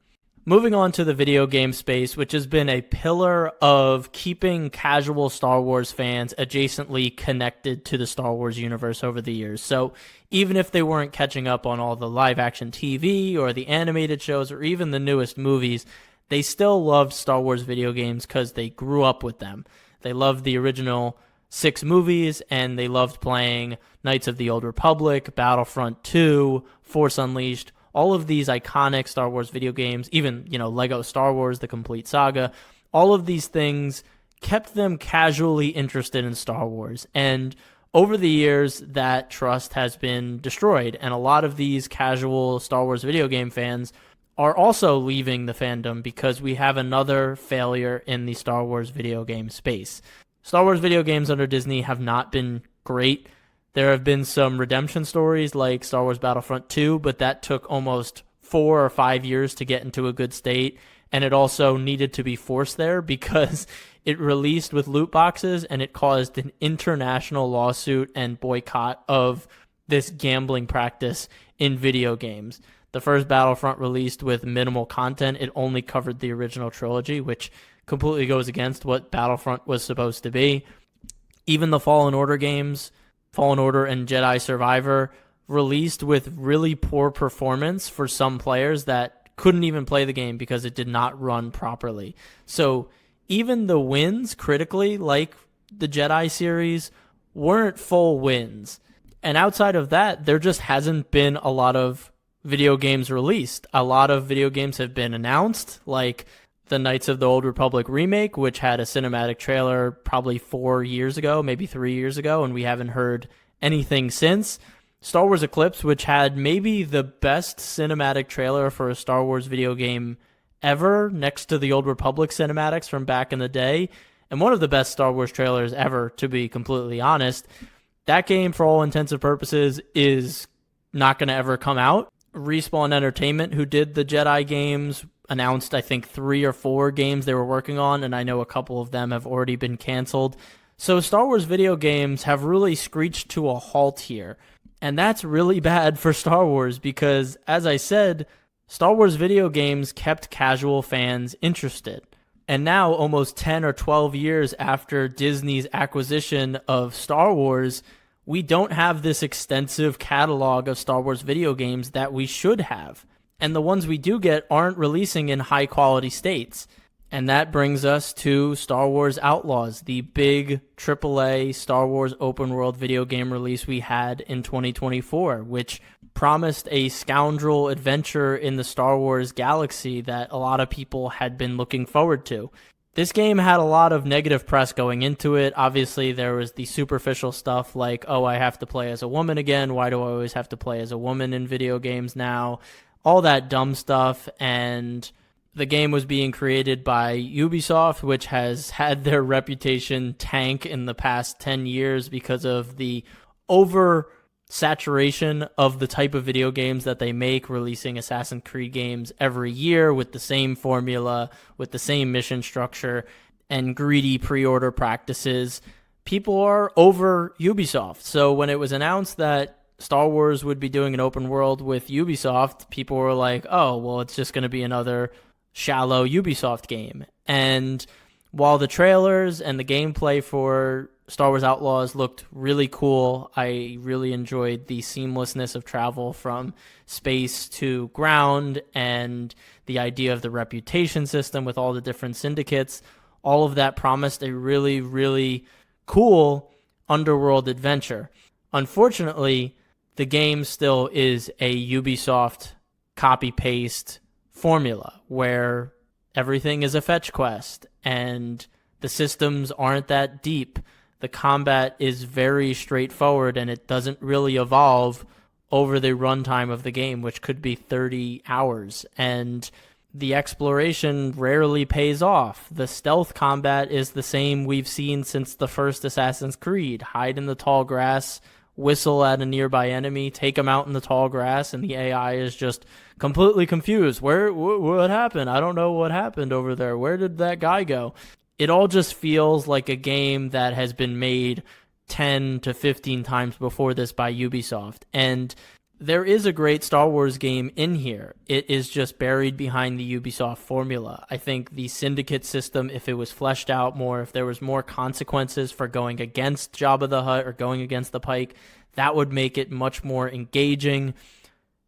Moving on to the video game space, which has been a pillar of keeping casual Star Wars fans adjacently connected to the Star Wars universe over the years. So even if they weren't catching up on all the live-action TV or the animated shows or even the newest movies, they still loved Star Wars video games because they grew up with them. They loved the original 6 movies, and they loved playing Knights of the Old Republic, Battlefront 2, Force Unleashed, all of these iconic Star Wars video games, even, Lego Star Wars, the complete saga. All of these things kept them casually interested in Star Wars. And over the years, that trust has been destroyed. And a lot of these casual Star Wars video game fans are also leaving the fandom because we have another failure in the Star Wars video game space. Star Wars video games under Disney have not been great. There have been some redemption stories like Star Wars Battlefront 2, but that took almost 4 or 5 years to get into a good state, and it also needed to be forced there because it released with loot boxes, and it caused an international lawsuit and boycott of this gambling practice in video games. The first Battlefront released with minimal content. It only covered the original trilogy, which completely goes against what Battlefront was supposed to be. Even the Fallen Order games, Fallen Order and Jedi Survivor, released with really poor performance for some players that couldn't even play the game because it did not run properly. So even the wins critically, like the Jedi series, weren't full wins. And outside of that, there just hasn't been a lot of video games released. A lot of video games have been announced, like the Knights of the Old Republic remake, which had a cinematic trailer probably 4 years ago, maybe 3 years ago, and we haven't heard anything since. Star Wars Eclipse, which had maybe the best cinematic trailer for a Star Wars video game ever, next to the Old Republic cinematics from back in the day, and one of the best Star Wars trailers ever, to be completely honest. That game, for all intents and purposes, is not going to ever come out. Respawn Entertainment, who did the Jedi games, announced, I think, 3 or 4 games they were working on, and I know a couple of them have already been canceled. So Star Wars video games have really screeched to a halt here. And that's really bad for Star Wars because, as I said, Star Wars video games kept casual fans interested. And now, almost 10 or 12 years after Disney's acquisition of Star Wars, we don't have this extensive catalog of Star Wars video games that we should have. And the ones we do get aren't releasing in high quality states. And that brings us to Star Wars Outlaws, the big AAA Star Wars open world video game release we had in 2024, which promised a scoundrel adventure in the Star Wars galaxy that a lot of people had been looking forward to. This game had a lot of negative press going into it. Obviously, there was the superficial stuff like, oh, I have to play as a woman again. Why do I always have to play as a woman in video games now? All that dumb stuff. And the game was being created by Ubisoft, which has had their reputation tank in the past 10 years because of the oversaturation of the type of video games that they make, releasing Assassin's Creed games every year with the same formula, with the same mission structure, and greedy pre-order practices. People are over Ubisoft. So when it was announced that Star Wars would be doing an open world with Ubisoft, people were like, oh, well, it's just going to be another shallow Ubisoft game. And while the trailers and the gameplay for Star Wars Outlaws looked really cool, I really enjoyed the seamlessness of travel from space to ground and the idea of the reputation system with all the different syndicates. All of that promised a really, really cool underworld adventure. Unfortunately, the game still is a Ubisoft copy-paste formula where everything is a fetch quest and the systems aren't that deep. The combat is very straightforward and it doesn't really evolve over the runtime of the game, which could be 30 hours. And the exploration rarely pays off. The stealth combat is the same we've seen since the first Assassin's Creed. Hide in the tall grass, whistle at a nearby enemy, take them out in the tall grass, and the AI is just completely confused. What happened? I don't know what happened over there. Where did that guy go? It all just feels like a game that has been made 10 to 15 times before this by Ubisoft. And there is a great Star Wars game in here. It is just buried behind the Ubisoft formula. I think the Syndicate system, if it was fleshed out more, if there was more consequences for going against Jabba the Hutt or going against the Pike, that would make it much more engaging.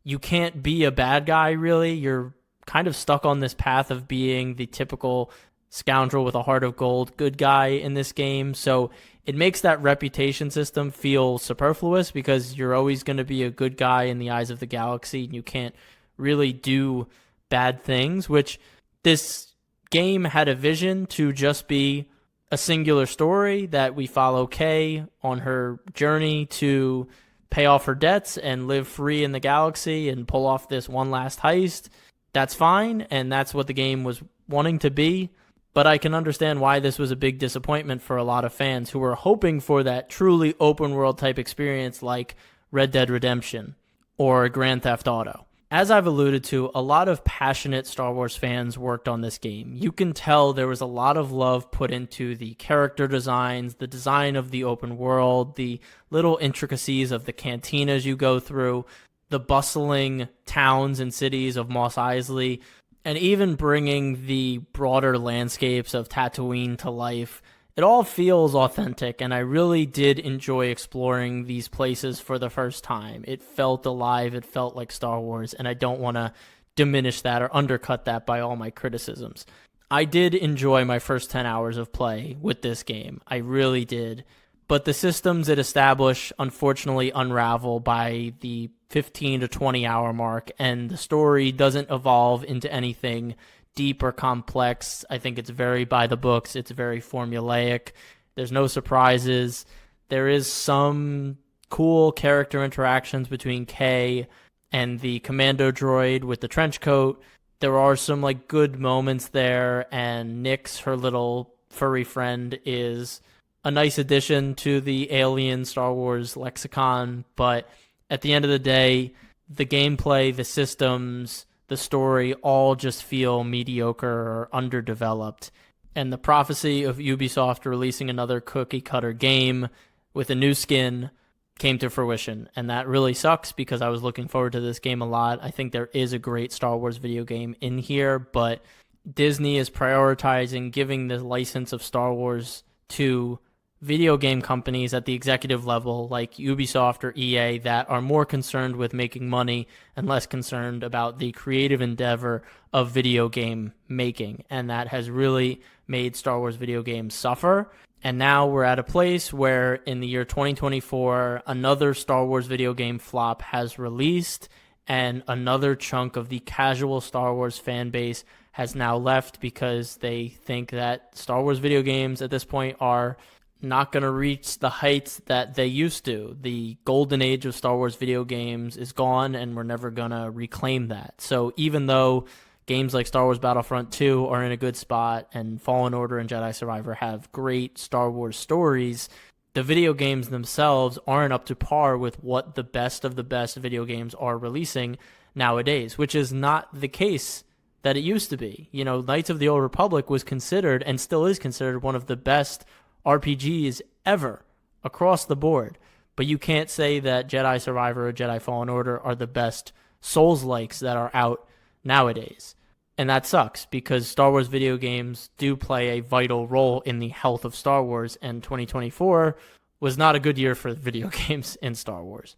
You can't be a bad guy, really. You're kind of stuck on this path of being the typical scoundrel with a heart of gold good guy in this game. So it makes that reputation system feel superfluous because you're always going to be a good guy in the eyes of the galaxy and you can't really do bad things, which this game had a vision to just be a singular story that we follow Kay on her journey to pay off her debts and live free in the galaxy and pull off this one last heist. That's fine, and that's what the game was wanting to be. But I can understand why this was a big disappointment for a lot of fans who were hoping for that truly open world type experience like Red Dead Redemption or Grand Theft Auto. As I've alluded to, a lot of passionate Star Wars fans worked on this game. You can tell there was a lot of love put into the character designs, the design of the open world, the little intricacies of the cantinas you go through, the bustling towns and cities of Mos Eisley, and even bringing the broader landscapes of Tatooine to life. It all feels authentic, and I really did enjoy exploring these places for the first time. It felt alive, it felt like Star Wars, and I don't want to diminish that or undercut that by all my criticisms. I did enjoy my first 10 hours of play with this game. I really did. But the systems it established, unfortunately, unravel by the 15 to 20 hour mark, and the story doesn't evolve into anything deep or complex. I think it's very by the books. It's very formulaic. There's no surprises. There is some cool character interactions between Kay and the commando droid with the trench coat. There are some like good moments there, and Nyx, her little furry friend, is a nice addition to the alien Star Wars lexicon, but at the end of the day, the gameplay, the systems, the story all just feel mediocre or underdeveloped. And the prophecy of Ubisoft releasing another cookie-cutter game with a new skin came to fruition, and that really sucks because I was looking forward to this game a lot. I think there is a great Star Wars video game in here, but Disney is prioritizing giving the license of Star Wars to video game companies at the executive level like Ubisoft or EA that are more concerned with making money and less concerned about the creative endeavor of video game making. And that has really made Star Wars video games suffer. And now we're at a place where in the year 2024, another Star Wars video game flop has released, and another chunk of the casual Star Wars fan base has now left because they think that Star Wars video games at this point are not going to reach the heights that they used to. The golden age of Star Wars video games is gone, and we're never going to reclaim that. So even though games like Star Wars Battlefront 2 are in a good spot, and Fallen Order and Jedi Survivor have great Star Wars stories, the video games themselves aren't up to par with what the best of the best video games are releasing nowadays, which is not the case that it used to be. You know, Knights of the Old Republic was considered, and still is considered, one of the best RPGs ever across the board. But you can't say that Jedi Survivor or Jedi Fallen Order are the best Souls-likes that are out nowadays. And that sucks because Star Wars video games do play a vital role in the health of Star Wars, and 2024 was not a good year for video games in Star Wars.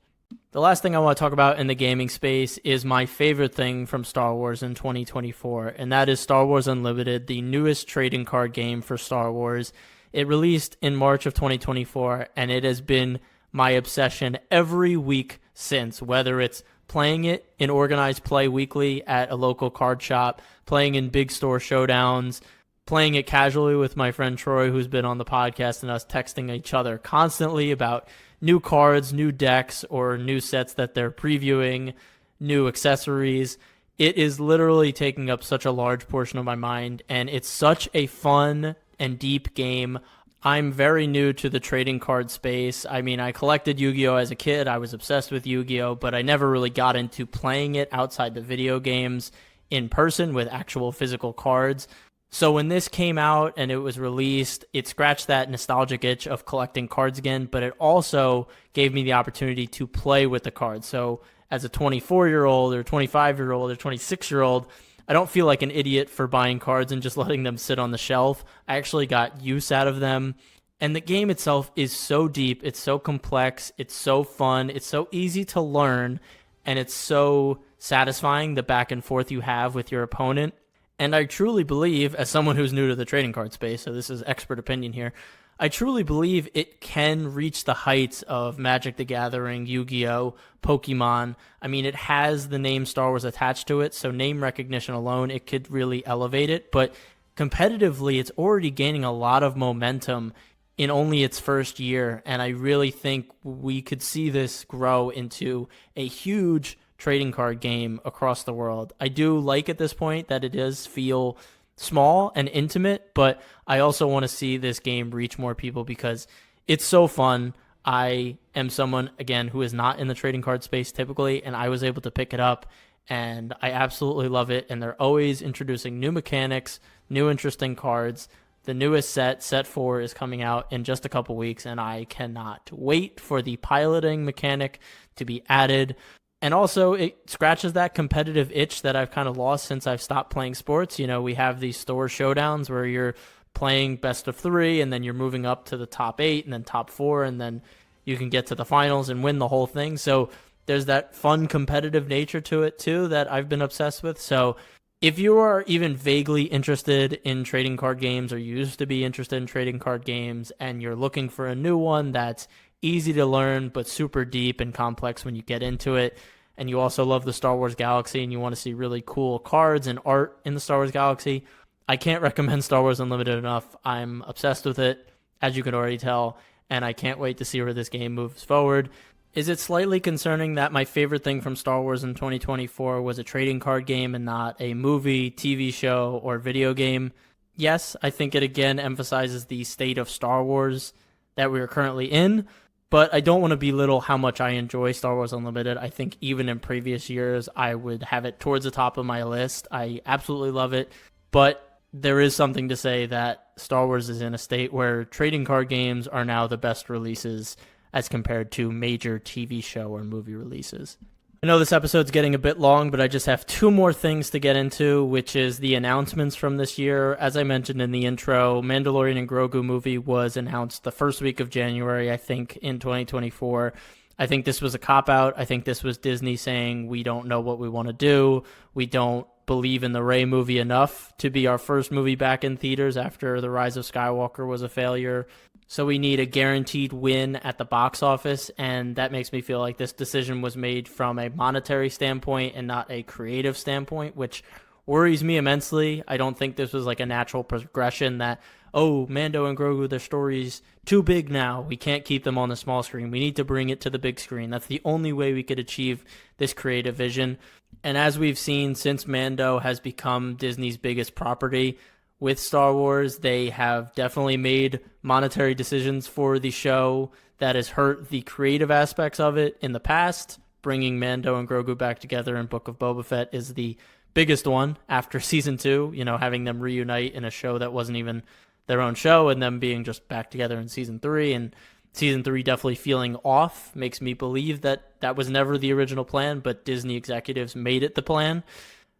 The last thing I want to talk about in the gaming space is my favorite thing from Star Wars in 2024, and that is Star Wars Unlimited, the newest trading card game for Star Wars. It released in March of 2024, and it has been my obsession every week since, whether it's playing it in organized play weekly at a local card shop, playing in big store showdowns, playing it casually with my friend Troy, who's been on the podcast, and us texting each other constantly about new cards, new decks, or new sets that they're previewing, new accessories. It is literally taking up such a large portion of my mind, and it's such a fun and deep game. I'm very new to the trading card space. I mean, I collected Yu-Gi-Oh! As a kid. I was obsessed with Yu-Gi-Oh!, but I never really got into playing it outside the video games in person with actual physical cards. So when this came out and it was released, it scratched that nostalgic itch of collecting cards again, but it also gave me the opportunity to play with the cards. So as a 24-year-old or 25-year-old or 26-year-old, I don't feel like an idiot for buying cards and just letting them sit on the shelf. I actually got use out of them. And the game itself is so deep, it's so complex, it's so fun, it's so easy to learn, and it's so satisfying the back and forth you have with your opponent. And I truly believe, as someone who's new to the trading card space, so this is expert opinion here, I truly believe it can reach the heights of Magic the Gathering, Yu-Gi-Oh!, Pokemon. I mean, it has the name Star Wars attached to it, so name recognition alone, it could really elevate it. But competitively, it's already gaining a lot of momentum in only its first year, and I really think we could see this grow into a huge trading card game across the world. I do like at this point that it does feel small and intimate, but I also want to see this game reach more people because it's so fun. I am someone, again, who is not in the trading card space typically, and I was able to pick it up, and I absolutely love it. And they're always introducing new mechanics, new interesting cards. The newest set 4, is coming out in just a couple weeks, and I cannot wait for the piloting mechanic to be added. And also, it scratches that competitive itch that I've kind of lost since I've stopped playing sports. You know, we have these store showdowns where you're playing best of 3, and then you're moving up to the top 8, and then top 4, and then you can get to the finals and win the whole thing. So there's that fun competitive nature to it, too, that I've been obsessed with. So if you are even vaguely interested in trading card games, or you used to be interested in trading card games, and you're looking for a new one that's easy to learn but super deep and complex when you get into it, and you also love the Star Wars galaxy and you want to see really cool cards and art in the Star Wars galaxy, I can't recommend Star Wars Unlimited enough. I'm obsessed with it, as you can already tell, and I can't wait to see where this game moves forward. Is it slightly concerning that my favorite thing from Star Wars in 2024 was a trading card game and not a movie, TV show, or video game? Yes, I think it again emphasizes the state of Star Wars that we are currently in, but I don't want to belittle how much I enjoy Star Wars Unlimited. I think even in previous years, I would have it towards the top of my list. I absolutely love it, but there is something to say that Star Wars is in a state where trading card games are now the best releases as compared to major TV show or movie releases. I know this episode's getting a bit long, but I just have two more things to get into, which is the announcements from this year. As I mentioned in the intro, Mandalorian and Grogu movie was announced the first week of January, I think, in 2024. I think this was a cop-out. I think this was Disney saying, we don't know what we want to do. We don't believe in the Rey movie enough to be our first movie back in theaters after The Rise of Skywalker was a failure. So we need a guaranteed win at the box office, and that makes me feel like this decision was made from a monetary standpoint and not a creative standpoint, which worries me immensely. I don't think this was like a natural progression that, oh, Mando and Grogu, their story's too big now. We can't keep them on the small screen. We need to bring it to the big screen. That's the only way we could achieve this creative vision. And as we've seen, since Mando has become Disney's biggest property with Star Wars, they have definitely made monetary decisions for the show that has hurt the creative aspects of it in the past. Bringing Mando and Grogu back together in Book of Boba Fett is the biggest one after season 2, having them reunite in a show that wasn't even their own show and them being just back together in season 3, and season 3 definitely feeling off makes me believe that that was never the original plan, but Disney executives made it the plan.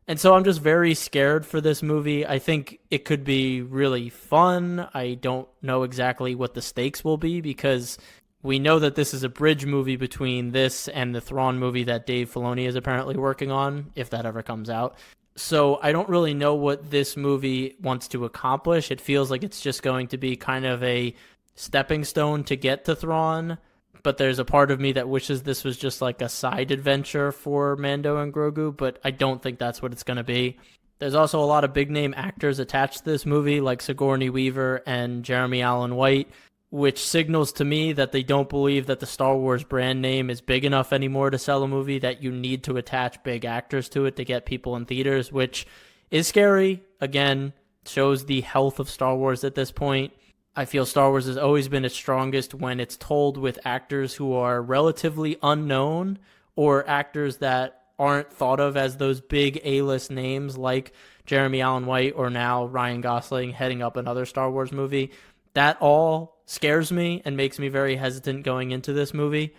And so I'm just very scared for this movie. I think it could be really fun. I don't know exactly what the stakes will be because we know that this is a bridge movie between this and the Thrawn movie that Dave Filoni is apparently working on, if that ever comes out. So I don't really know what this movie wants to accomplish. It feels like it's just going to be kind of a stepping stone to get to Thrawn, but there's a part of me that wishes this was just like a side adventure for Mando and Grogu, but I don't think that's what it's going to be. There's also a lot of big name actors attached to this movie, like Sigourney Weaver and Jeremy Allen White, which signals to me that they don't believe that the Star Wars brand name is big enough anymore to sell a movie, that you need to attach big actors to it to get people in theaters, which is scary. Again, shows the health of Star Wars at this point. I feel Star Wars has always been its strongest when it's told with actors who are relatively unknown or actors that aren't thought of as those big A-list names like Jeremy Allen White or now Ryan Gosling heading up another Star Wars movie. That all scares me and makes me very hesitant going into this movie.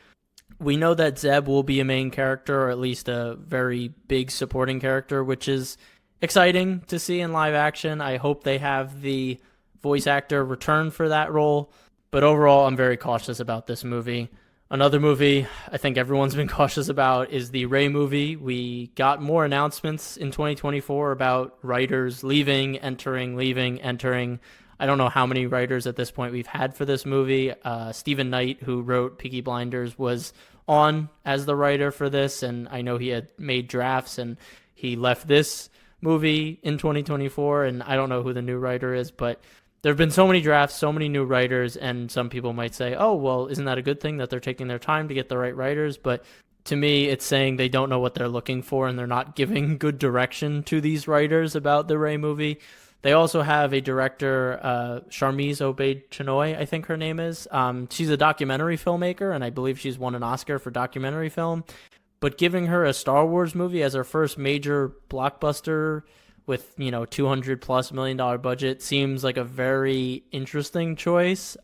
We know that Zeb will be a main character, or at least a very big supporting character, which is exciting to see in live action. I hope they have the voice actor return for that role, but overall I'm very cautious about this movie. Another movie I think everyone's been cautious about is the Rey movie. We got more announcements in 2024 about writers leaving, entering. I don't know how many writers at this point we've had for this movie. Stephen Knight, who wrote Peaky Blinders, was on as the writer for this, and I know he had made drafts, and he left this movie in 2024, and I don't know who the new writer is, but there have been so many drafts, so many new writers, and some people might say, oh, well, isn't that a good thing that they're taking their time to get the right writers? But to me, it's saying they don't know what they're looking for, and they're not giving good direction to these writers about the Rey movie. They also have a director, Sharmiz Obaid-Chinoy, I think her name is. She's a documentary filmmaker, and I believe she's won an Oscar for documentary film. But giving her a Star Wars movie as her first major blockbuster with, $200+ million budget seems like a very interesting choice.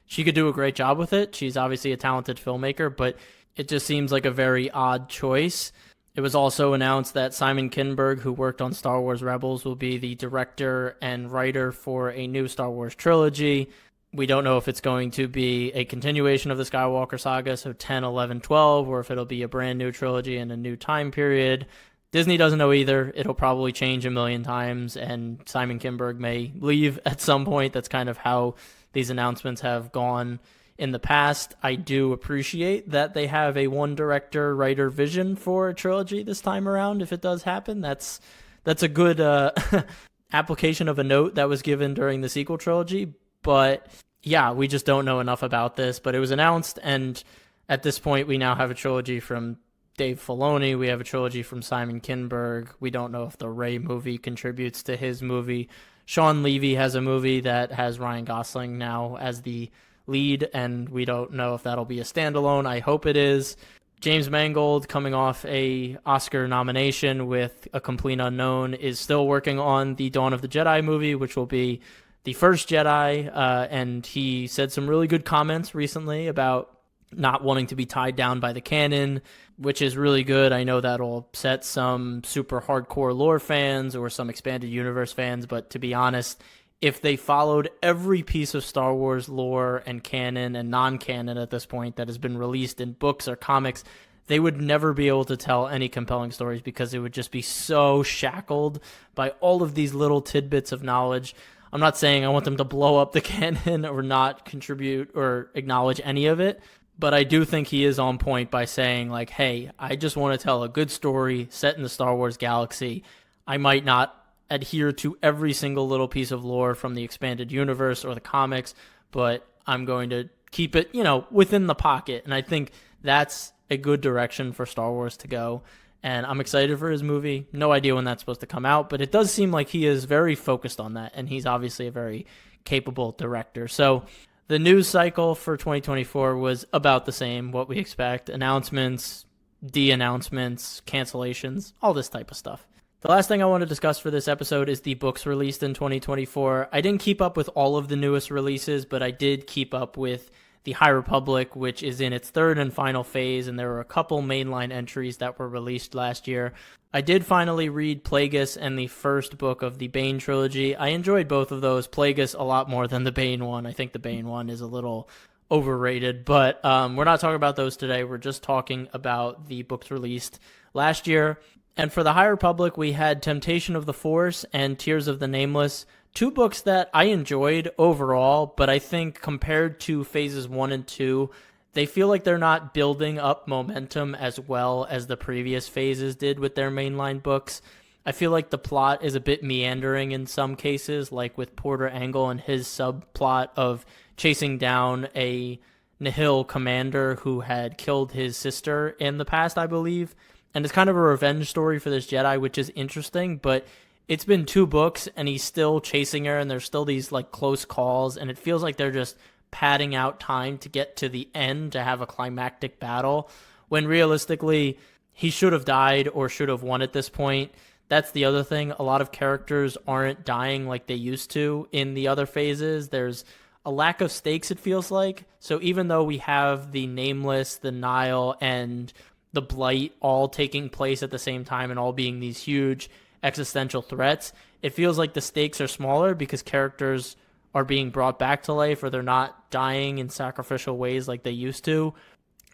She could do a great job with it. She's obviously a talented filmmaker, but it just seems like a very odd choice. It was also announced that Simon Kinberg, who worked on Star Wars Rebels, will be the director and writer for a new Star Wars trilogy. We don't know if it's going to be a continuation of the Skywalker saga, so 10, 11, 12, or if it'll be a brand new trilogy in a new time period. Disney doesn't know either. It'll probably change a million times, and Simon Kinberg may leave at some point. That's kind of how these announcements have gone in the past. I do appreciate that they have a one director writer vision for a trilogy this time around. If it does happen, that's a good application of a note that was given during the sequel trilogy. But yeah, we just don't know enough about this. But it was announced, and at this point, we now have a trilogy from Dave Filoni. We have a trilogy from Simon Kinberg. We don't know if the Rey movie contributes to his movie. Sean Levy has a movie that has Ryan Gosling now as the lead, and we don't know if that'll be a standalone. I hope it is. James Mangold, coming off a Oscar nomination with A Complete Unknown, is still working on the Dawn of the Jedi movie, which will be the first Jedi, and he said some really good comments recently about not wanting to be tied down by the canon, which is really good. I know that'll upset some super hardcore lore fans or some expanded universe fans, but to be honest, if they followed every piece of Star Wars lore and canon and non-canon at this point that has been released in books or comics, they would never be able to tell any compelling stories because it would just be so shackled by all of these little tidbits of knowledge. I'm not saying I want them to blow up the canon or not contribute or acknowledge any of it, but I do think he is on point by saying, like, hey, I just want to tell a good story set in the Star Wars galaxy. I might not adhere to every single little piece of lore from the expanded universe or the comics, but I'm going to keep it, within the pocket. And I think that's a good direction for Star Wars to go. And I'm excited for his movie. No idea when that's supposed to come out, but it does seem like he is very focused on that, and he's obviously a very capable director. So the news cycle for 2024 was about the same, what we expect. Announcements, de-announcements, cancellations, all this type of stuff. The last thing I want to discuss for this episode is the books released in 2024. I didn't keep up with all of the newest releases, but I did keep up with the High Republic, which is in its third and final phase, and there were a couple mainline entries that were released last year. I did finally read Plagueis and the first book of the Bane trilogy. I enjoyed both of those. Plagueis a lot more than the Bane one. I think the Bane one is a little overrated, but we're not talking about those today. We're just talking about the books released last year. And for the High Republic, we had Temptation of the Force and Tears of the Nameless, two books that I enjoyed overall, but I think compared to phases 1 and 2, they feel like they're not building up momentum as well as the previous phases did with their mainline books. I feel like the plot is a bit meandering in some cases, like with Porter Engle and his subplot of chasing down a Nihil commander who had killed his sister in the past, I believe. And it's kind of a revenge story for this Jedi, which is interesting, but it's been 2 books and he's still chasing her and there's still these like close calls, and it feels like they're just padding out time to get to the end to have a climactic battle when realistically he should have died or should have won at this point. That's the other thing. A lot of characters aren't dying like they used to in the other phases. There's a lack of stakes, it feels like. So even though we have the Nameless, the Nile, and the Blight all taking place at the same time and all being these huge existential threats, it feels like the stakes are smaller because characters are being brought back to life or they're not dying in sacrificial ways like they used to.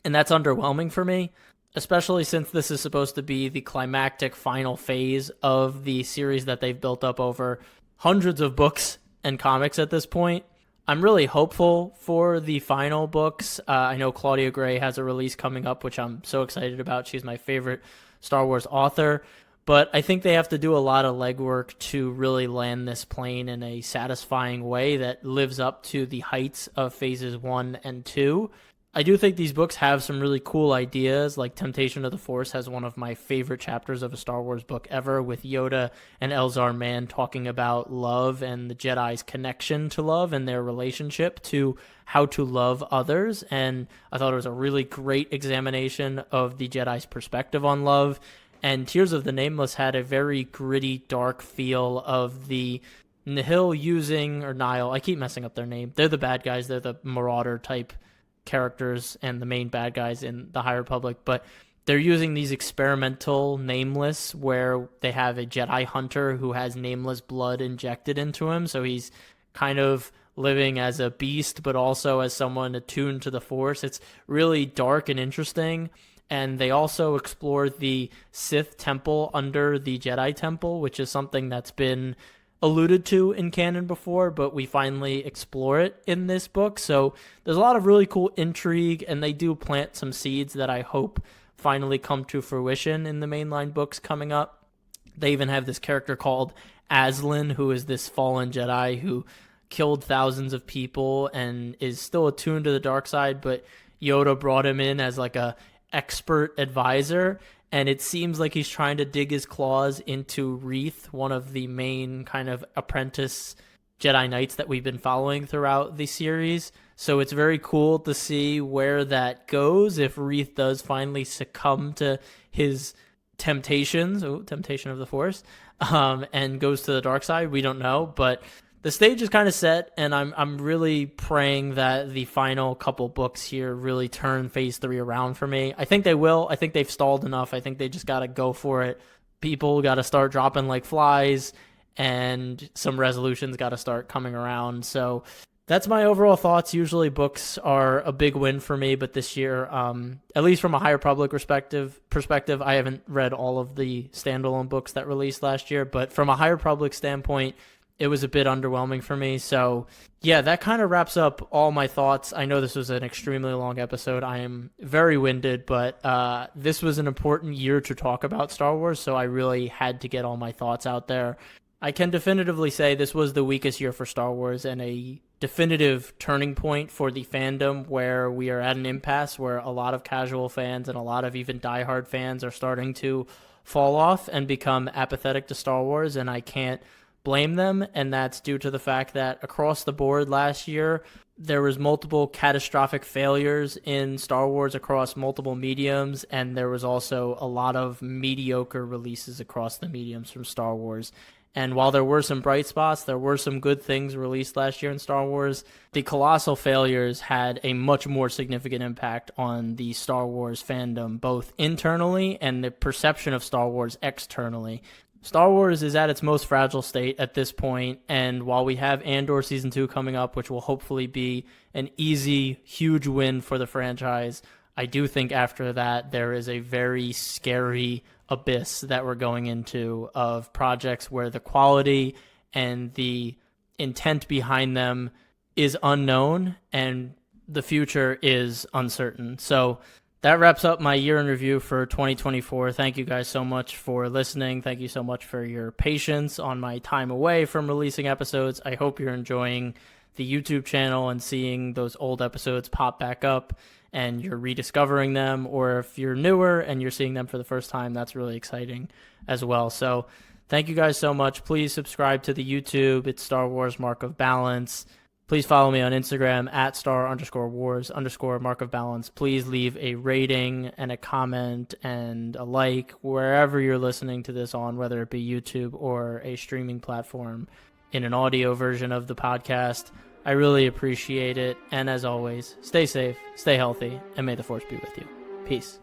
And that's underwhelming for me, especially since this is supposed to be the climactic final phase of the series that they've built up over hundreds of books and comics at this point. I'm really hopeful for the final books. I know Claudia Gray has a release coming up, which I'm so excited about. She's my favorite Star Wars author. But I think they have to do a lot of legwork to really land this plane in a satisfying way that lives up to the heights of phases 1 and 2. I do think these books have some really cool ideas, like Temptation of the Force has one of my favorite chapters of a Star Wars book ever, with Yoda and Elzar Mann talking about love and the Jedi's connection to love and their relationship to how to love others. And I thought it was a really great examination of the Jedi's perspective on love. And Tears of the Nameless had a very gritty, dark feel of the Nihil using, or Nile, I keep messing up their name. They're the bad guys, they're the Marauder type characters and the main bad guys in the High Republic, but they're using these experimental Nameless where they have a Jedi hunter who has Nameless blood injected into him, so he's kind of living as a beast but also as someone attuned to the Force. It's really dark and interesting. And they also explored the Sith temple under the Jedi temple, which is something that's been alluded to in canon before, but we finally explore it in this book. So there's a lot of really cool intrigue, and they do plant some seeds that I hope finally come to fruition in the mainline books coming up. They even have this character called Aslan, who is this fallen Jedi who killed thousands of people and is still attuned to the dark side, but Yoda brought him in as like a expert advisor, and it seems like he's trying to dig his claws into Reath, one of the main kind of apprentice Jedi Knights that we've been following throughout the series. So it's very cool to see where that goes if Reath does finally succumb to his temptations, temptation of the Force, and goes to the dark side. We don't know, but the stage is kind of set, and I'm really praying that the final couple books here really turn Phase 3 around for me. I think they will. I think they've stalled enough. I think they just got to go for it. People got to start dropping like flies, and some resolutions got to start coming around. So that's my overall thoughts. Usually books are a big win for me, but this year, at least from a High Republic perspective, I haven't read all of the standalone books that released last year, but from a High Republic standpoint, it was a bit underwhelming for me. So yeah, that kind of wraps up all my thoughts. I know this was an extremely long episode. I am very winded, but this was an important year to talk about Star Wars, so I really had to get all my thoughts out there. I can definitively say this was the weakest year for Star Wars and a definitive turning point for the fandom, where we are at an impasse where a lot of casual fans and a lot of even diehard fans are starting to fall off and become apathetic to Star Wars, and I can't blame them. And that's due to the fact that across the board last year, there was multiple catastrophic failures in Star Wars across multiple mediums, and there was also a lot of mediocre releases across the mediums from Star Wars. And while there were some bright spots, there were some good things released last year in Star Wars, the colossal failures had a much more significant impact on the Star Wars fandom, both internally and the perception of Star Wars externally. Star Wars is at its most fragile state at this point, and while we have Andor Season 2 coming up, which will hopefully be an easy, huge win for the franchise, I do think after that there is a very scary abyss that we're going into of projects where the quality and the intent behind them is unknown and the future is uncertain. So that wraps up my year in review for 2024. Thank you guys so much for listening. Thank you so much for your patience on my time away from releasing episodes. I hope you're enjoying the YouTube channel and seeing those old episodes pop back up and you're rediscovering them, or if you're newer and you're seeing them for the first time, that's really exciting as well. So thank you guys so much. Please subscribe to the YouTube. It's Star Wars Mark of Balance. Please follow me on Instagram at @star_wars_Mark of Balance. Please leave a rating and a comment and a like wherever you're listening to this on, whether it be YouTube or a streaming platform in an audio version of the podcast. I really appreciate it. And as always, stay safe, stay healthy, and may the Force be with you. Peace.